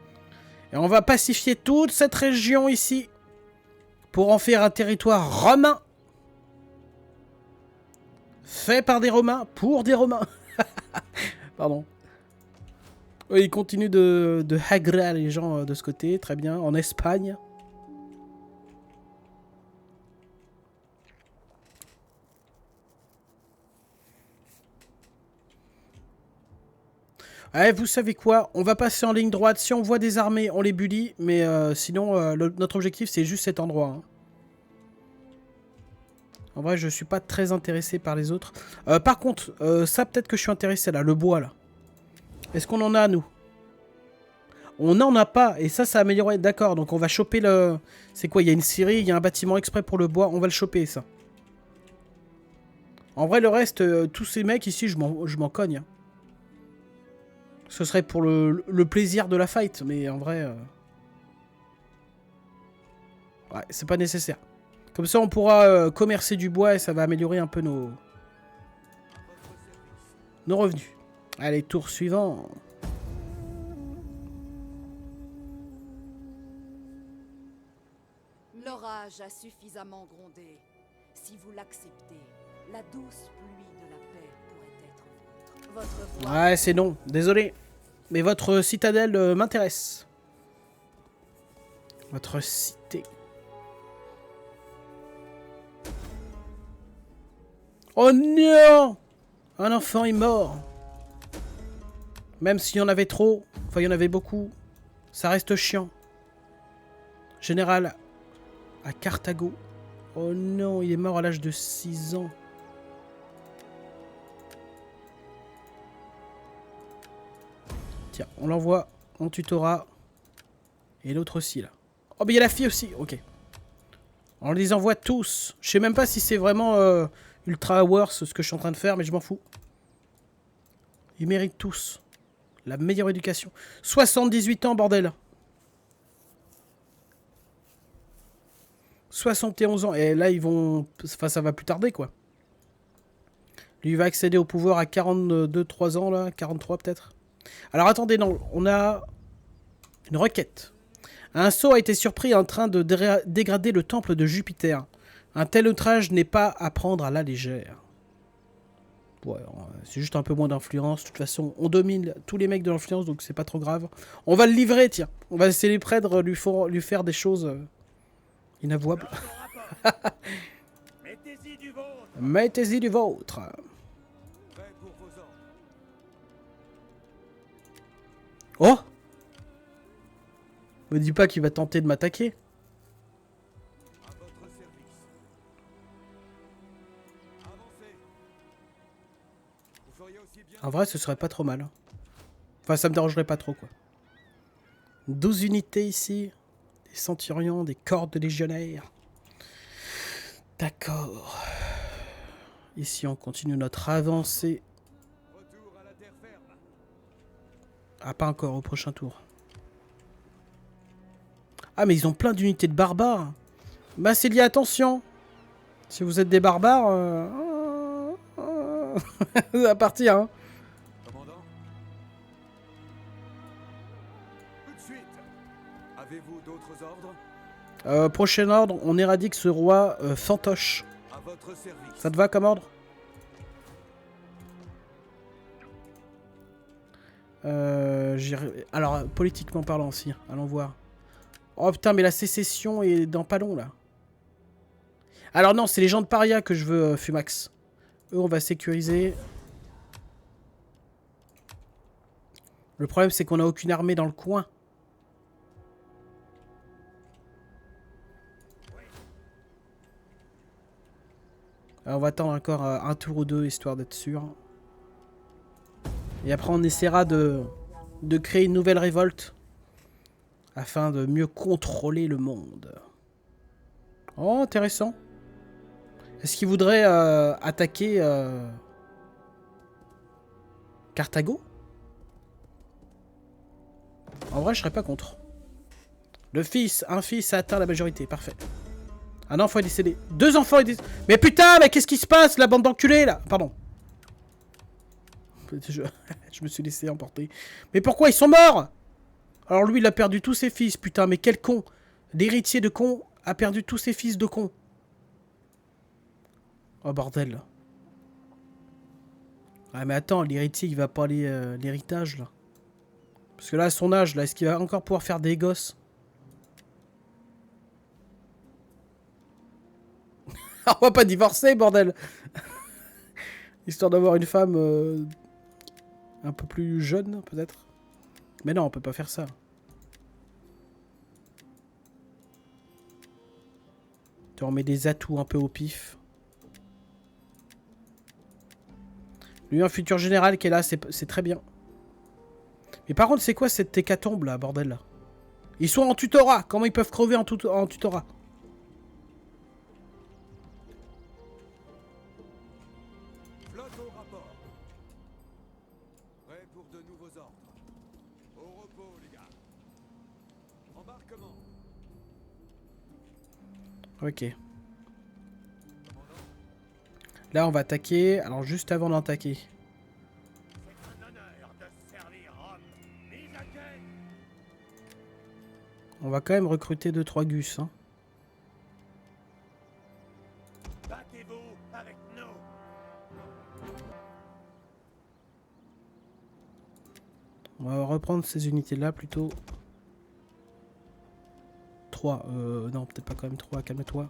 Et on va pacifier toute cette région ici. pour en faire un territoire romain. Fait par des Romains, pour des Romains. Pardon. Oui, il continue de hagrer les gens de ce côté, très bien, en Espagne. Ouais, vous savez quoi? On va passer en ligne droite. Si on voit des armées, on les bully. Mais sinon, notre objectif, c'est juste cet endroit. Hein. En vrai, je suis pas très intéressé par les autres. Par contre, ça, peut-être que je suis intéressé, là. Le bois, là. Est-ce qu'on en a, nous? On n'en a pas. Et ça a amélioré. D'accord, donc on va choper le... C'est quoi? Il y a une scierie, il y a un bâtiment exprès pour le bois. On va le choper, ça. En vrai, le reste, tous ces mecs ici, je m'en cogne. Hein. Ce serait pour le plaisir de la fight, mais en vrai... Ouais, c'est pas nécessaire. Comme ça, on pourra commercer du bois et ça va améliorer un peu nos revenus. Allez, tour suivant. L'orage a suffisamment grondé. Si vous l'acceptez, la douce pluie de la paix pourrait être votre voix. Ouais, c'est non. Désolé. Mais votre citadelle m'intéresse. Votre cité. Oh non! Un enfant est mort. Même s'il y en avait trop, enfin il y en avait beaucoup, ça reste chiant. Général à Carthago. Oh non, il est mort à l'âge de 6 ans. Tiens, on l'envoie en tutorat. Et l'autre aussi, là. Oh, mais il y a la fille aussi, ok. On les envoie tous. Je sais même pas si c'est vraiment ultra worse ce que je suis en train de faire, mais je m'en fous. Ils méritent tous la meilleure éducation. 78 ans, bordel. 71 ans. Et là, ils vont... Enfin, ça va plus tarder, quoi. Lui, il va accéder au pouvoir à 42-3 ans, là. 43, peut-être. Alors, attendez, non. On a une requête. Un sceau a été surpris en train de dégrader le temple de Jupiter. Un tel outrage n'est pas à prendre à la légère. Ouais, c'est juste un peu moins d'influence. De toute façon, on domine tous les mecs de l'influence, donc c'est pas trop grave. On va le livrer, tiens. On va essayer les prêtres, lui faire des choses inavouables. Mettez-y du vôtre. Mettez-y du vôtre. Prêt pour vos ordres. Oh! Me dis pas qu'il va tenter de m'attaquer. À votre service. Avancez. Vous feriez aussi bien. En vrai, ce serait pas trop mal. Enfin, ça me dérangerait pas trop, quoi. 12 unités ici. Des centurions, des cordes de légionnaires. D'accord. Ici, on continue notre avancée. Retour à la terre ferme. Ah, pas encore, au prochain tour. Ah, mais ils ont plein d'unités de barbares. Bah, c'est lié, attention. Si vous êtes des barbares... ça va partir, hein. Commandant. Tout de suite. Avez-vous d'autres ordres? Prochain ordre, on éradique ce roi fantoche. À votre service. Ça te va comme ordre? Alors, politiquement parlant aussi, allons voir. Oh putain, mais la sécession est dans pas long, là. Alors non, c'est les gens de Paria que je veux, Fumax. Eux, on va sécuriser. Le problème, c'est qu'on n'a aucune armée dans le coin. Alors, on va attendre encore un tour ou deux, histoire d'être sûr. Et après, on essaiera de créer une nouvelle révolte. Afin de mieux contrôler le monde. Oh, intéressant. Est-ce qu'il voudrait attaquer Carthago? En vrai, je serais pas contre. Un fils a atteint la majorité, parfait. Un enfant est décédé. 2 enfants est décédé. Mais putain, mais qu'est-ce qui se passe, la bande d'enculés, là? Pardon. Je me suis laissé emporter. Mais pourquoi ils sont morts? Alors lui, il a perdu tous ses fils, putain, mais quel con. L'héritier de con a perdu tous ses fils de cons. Oh bordel. Ah mais attends, l'héritier il va pas aller l'héritage là. Parce que là à son âge là, est-ce qu'il va encore pouvoir faire des gosses? On va pas divorcer bordel. Histoire d'avoir une femme un peu plus jeune peut-être. Mais non, on peut pas faire ça. Tu remets des atouts un peu au pif. Lui, un futur général qui est là, c'est très bien. Mais par contre, c'est quoi cette hécatombe là, bordel là? Ils sont en tutorat. Comment ils peuvent crever en tutorat? Flotte au rapport. Prêt pour de nouveaux ordres. Au repos, les gars. Embarquement. Ok. Là, on va attaquer. Alors, juste avant d'attaquer. C'est un honneur de servir Rome. Mise à quai. On va quand même recruter 2-3 gus. Hein. Battez-vous avec nous. On va reprendre ces unités-là plutôt. 3. Non, peut-être pas quand même 3. Calme-toi.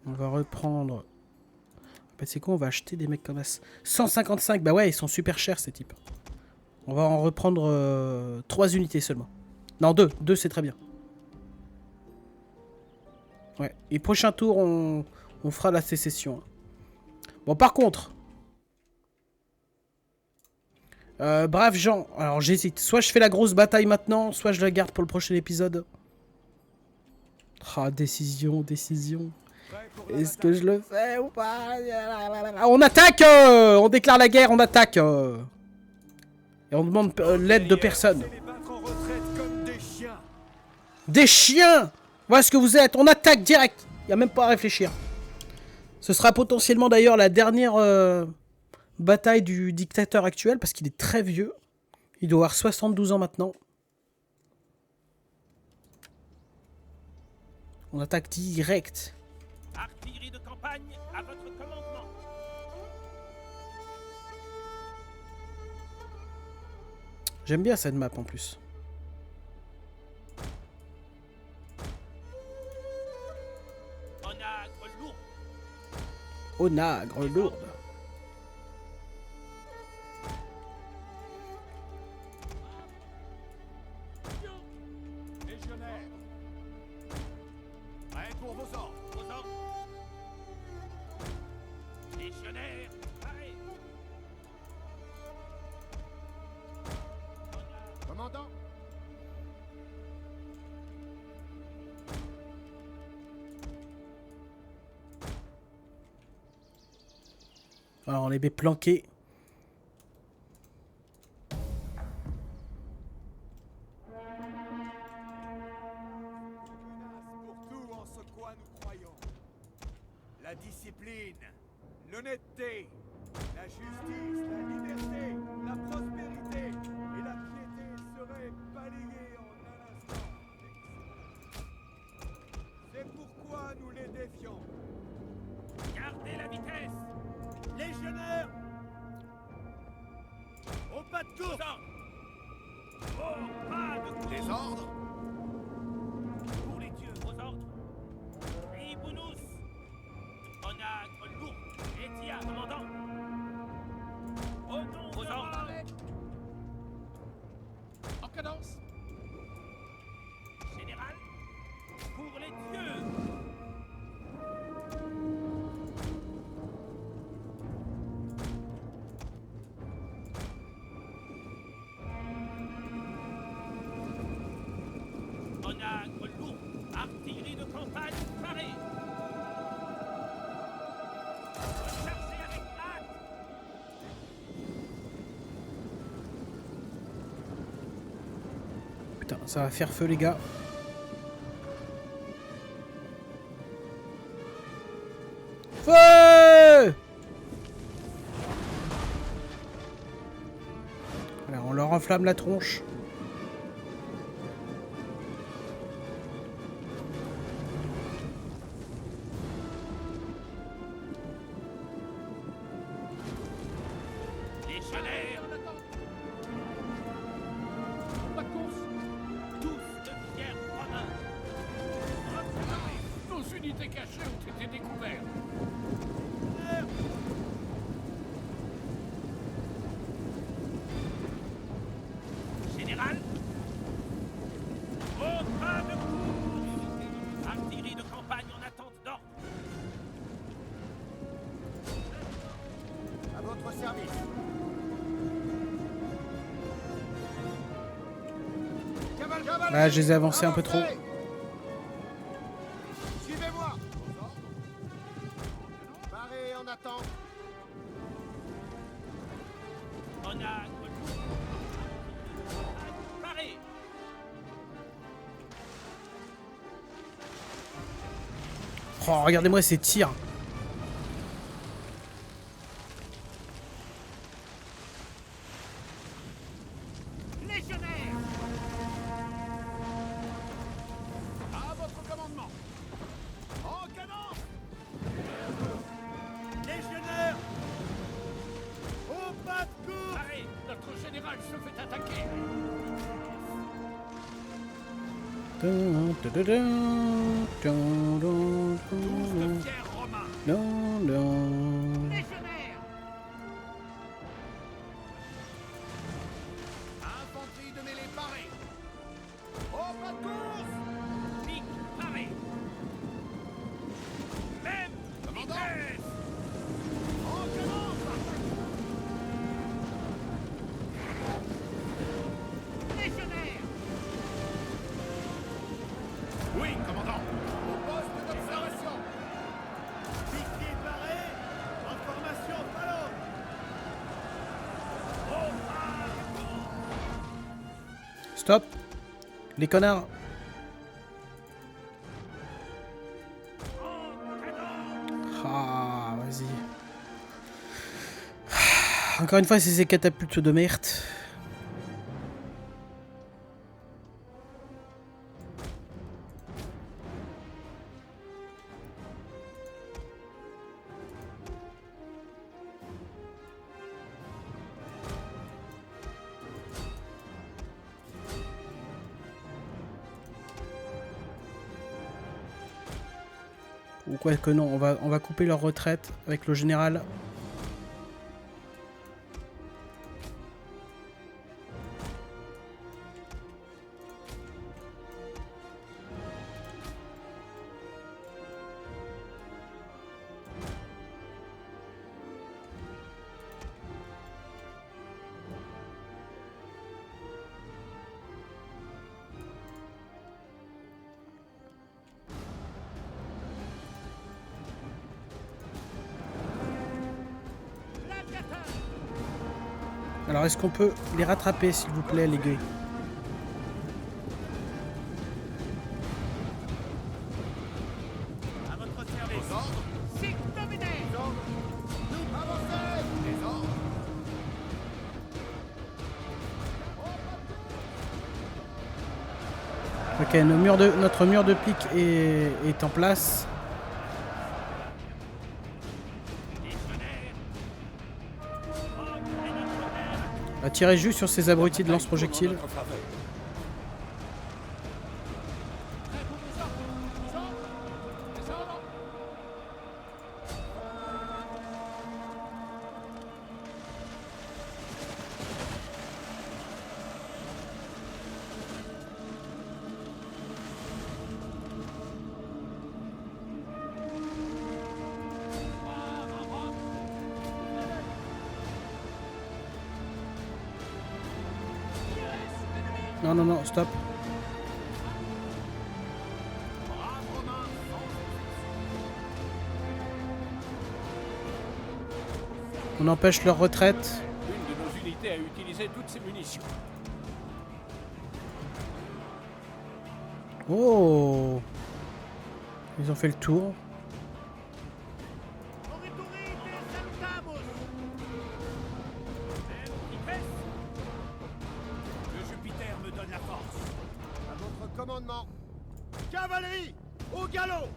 On va reprendre... C'est quoi, on va acheter des mecs comme ça. 155, bah ouais, ils sont super chers ces types. On va en reprendre 3 unités seulement. Non, 2. 2, c'est très bien. Ouais, et prochain tour, on fera la sécession. Bon, par contre... braves gens, alors j'hésite. Soit je fais la grosse bataille maintenant, soit je la garde pour le prochain épisode. Ah, décision. Est-ce que je le fais ou pas? On attaque! On déclare la guerre, on attaque! Et on demande l'aide de personne. Des chiens! Voilà ce que vous êtes, on attaque direct! Il n'y a même pas à réfléchir. Ce sera potentiellement d'ailleurs la dernière bataille du dictateur actuel, parce qu'il est très vieux. Il doit avoir 72 ans maintenant. On attaque direct. Artillerie de campagne à votre commandement. J'aime bien cette map en plus. Onagre lourd. Onagre lourde. Légionnaire. Prêt pour vos ordres. Aux ordres. Légionnaire. Paré. Commandant. Alors on les met planqués. Pour tout en ce quoi nous croyons. La discipline, l'honnêteté, la justice, la liberté, la prospérité et la piété seraient balayées en un instant. C'est pourquoi nous les défions. Gardez la vitesse. Légionnaires, au pas de course. Au pas de course. Des ordres. Pour les dieux, aux ordres. Tribunus. Onagre lourd. Etia, commandant. Au nom aux ordres. En cadence. Général. Pour les dieux. Onagre lourd. Artillerie de campagne parée. Rechargez avec hâte. Putain, ça va faire feu les gars. Feu! Voilà, on leur enflamme la tronche. unités cachées ont été découvertes. Général, au pas de course. Artillerie de campagne en attente d'ordre. À votre service. Là, je les ai avancés un peu trop. Suivez-moi. Parez en attente. On a... Paré. Oh, regardez-moi ces tirs. Légionnaire. À votre commandement. En cadence. Légionnaire. Au pas de course. Paré. Notre général se fait attaquer. Dun, dun, dun, dun, dun, Tous dun, de pierre romain. dun, dun. Légionnaire. Infanterie de mêlée parée. Au pas de course. Pique parée. Même vitesse. En cadence. Légionnaire. Oui, commandant. Au poste d'observation. Piquet paré. En formation ballon. Au pas de course. Stop. Les connards. Ah, vas-y. Encore une fois, c'est ces catapultes de merde. Ou quoi que non, on va couper leur retraite avec le général. Alors est-ce qu'on peut les rattraper s'il vous plaît les gars? À votre service. C'est dominé. Nous avancez. Les ordres. Ok, notre mur de pique est en place. On va tirer juste sur ces abrutis de lance-projectiles. Non, non, non, stop. On empêche leur retraite. Une de nos unités a utilisé toutes ses munitions. Oh! Ils ont fait le tour. Le Jupiter me donne la force. À votre commandement. Cavalerie, au galop.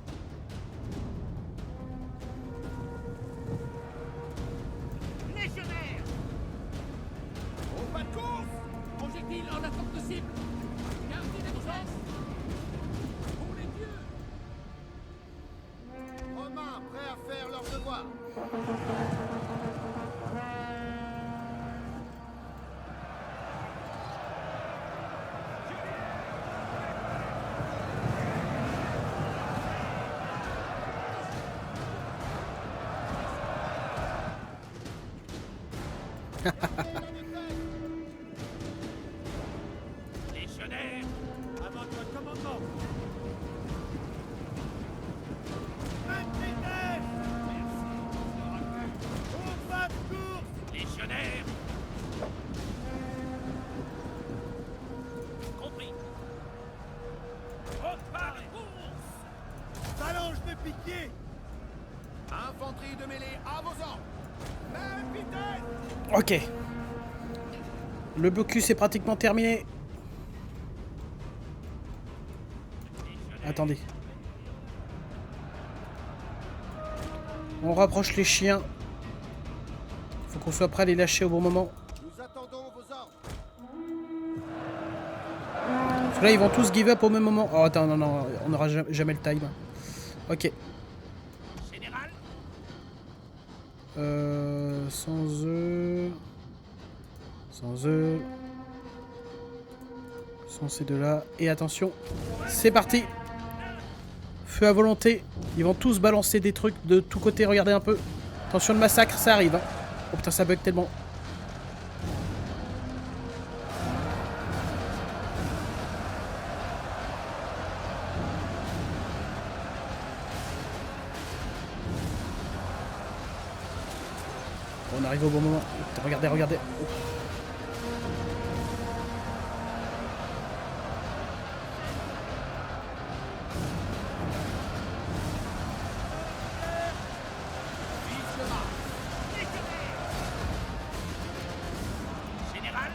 Légionnaire. Au pas de course. Projectile en attente de cible. Gardez la vitesse. Pour les dieux. prêts à faire leur devoir. Légionnaire, à votre commandement. Au pas de course. Légionnaire. Compris. Au pas de course. Phalange de piquier. Infanterie de mêlée à vos ordres. Même vitesse. Ok. Le blocus est pratiquement terminé. Attendez. On rapproche les chiens. Faut qu'on soit prêt à les lâcher au bon moment. Nous attendons vos ordres. Parce que là, ils vont tous give up au même moment. Oh, attends, non, non, on n'aura jamais le time. Ok. Général. Sans eux. Sans eux. Sans ces deux-là. Et attention, c'est parti. Feu à volonté. Ils vont tous balancer des trucs de tous côtés. Regardez un peu. Attention, le massacre, ça arrive. Hein. Oh putain, ça bug tellement. On arrive au bon moment. Putain, regardez, regardez. Oh. Général.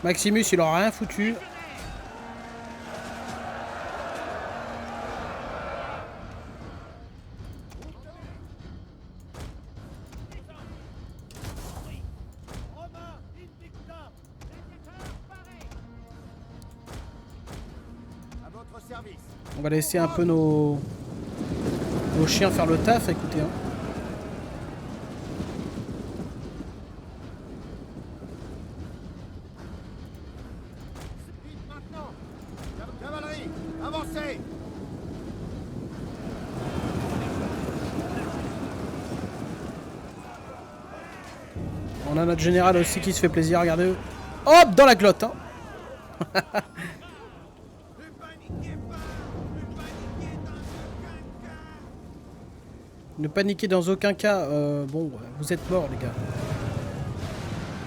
Maximus, il aura rien foutu. Romain. Invicta. À votre service. On va laisser un peu nos chiens faire le taf, écoutez. Hein. Vite maintenant. Cavalerie, avancez. On a notre général aussi qui se fait plaisir, regardez. Hop, dans la glotte. Hein. Ne paniquez dans aucun cas. Bon, vous êtes morts, les gars.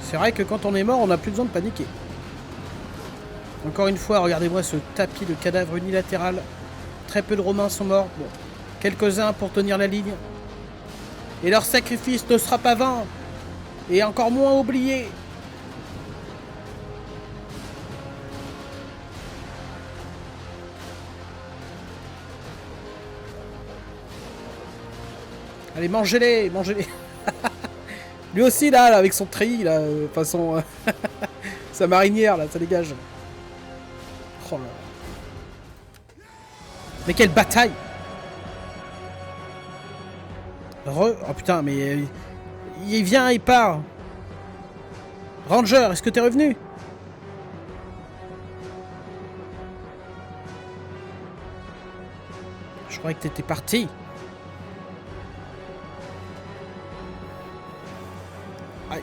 C'est vrai que quand on est mort, on n'a plus besoin de paniquer. Encore une fois, regardez-moi ce tapis de cadavres unilatéral. Très peu de Romains sont morts. Bon, quelques-uns pour tenir la ligne. Et leur sacrifice ne sera pas vain. Et encore moins oublié. Allez, mangez-les, mangez-les. Lui aussi, là, avec son treillis, là, façon... sa marinière, là, ça dégage. Oh là. Mais quelle bataille! Oh putain, mais... il vient, il part. Ranger, est-ce que t'es revenu? Je croyais que t'étais parti. Aïe.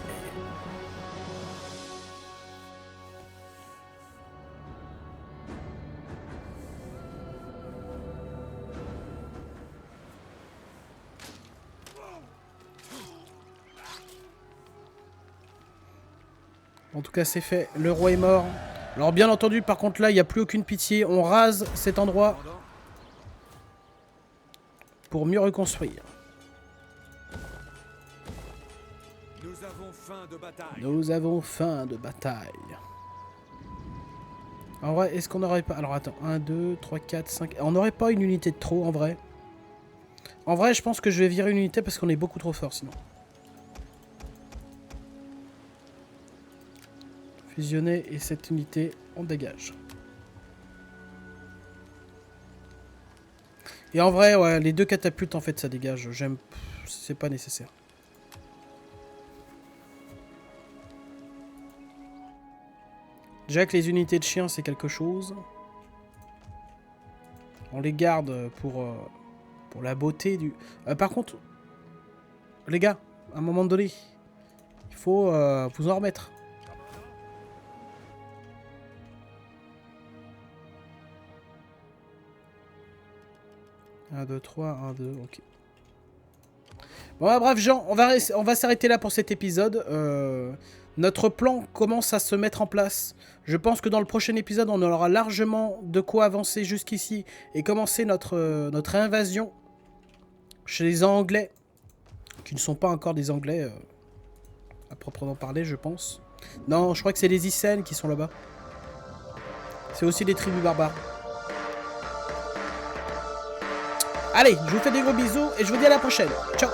En tout cas, c'est fait. Le roi est mort. Alors, bien entendu, par contre, là, il n'y a plus aucune pitié. On rase cet endroit pour mieux reconstruire. Nous avons faim de bataille. Nous avons faim de bataille. En vrai, est-ce qu'on n'aurait pas... Alors, attends. 1, 2, 3, 4, 5... On n'aurait pas une unité de trop, en vrai. En vrai, je pense que je vais virer une unité parce qu'on est beaucoup trop fort, sinon. Fusionner et cette unité, on dégage. Et en vrai, ouais, les 2 catapultes, en fait, ça dégage. J'aime... C'est pas nécessaire. Déjà que les unités de chiens, c'est quelque chose. On les garde pour la beauté du... par contre, les gars, à un moment donné, il faut vous en remettre. Un, 2, 3, 1, 2, ok. Bon, bah, bref, gens, on va s'arrêter là pour cet épisode. Notre plan commence à se mettre en place. Je pense que dans le prochain épisode, on aura largement de quoi avancer jusqu'ici et commencer notre invasion chez les Anglais, qui ne sont pas encore des Anglais à proprement parler, je pense. Non, je crois que c'est les Icènes qui sont là-bas. C'est aussi des tribus barbares. Allez, je vous fais des gros bisous et je vous dis à la prochaine. Ciao.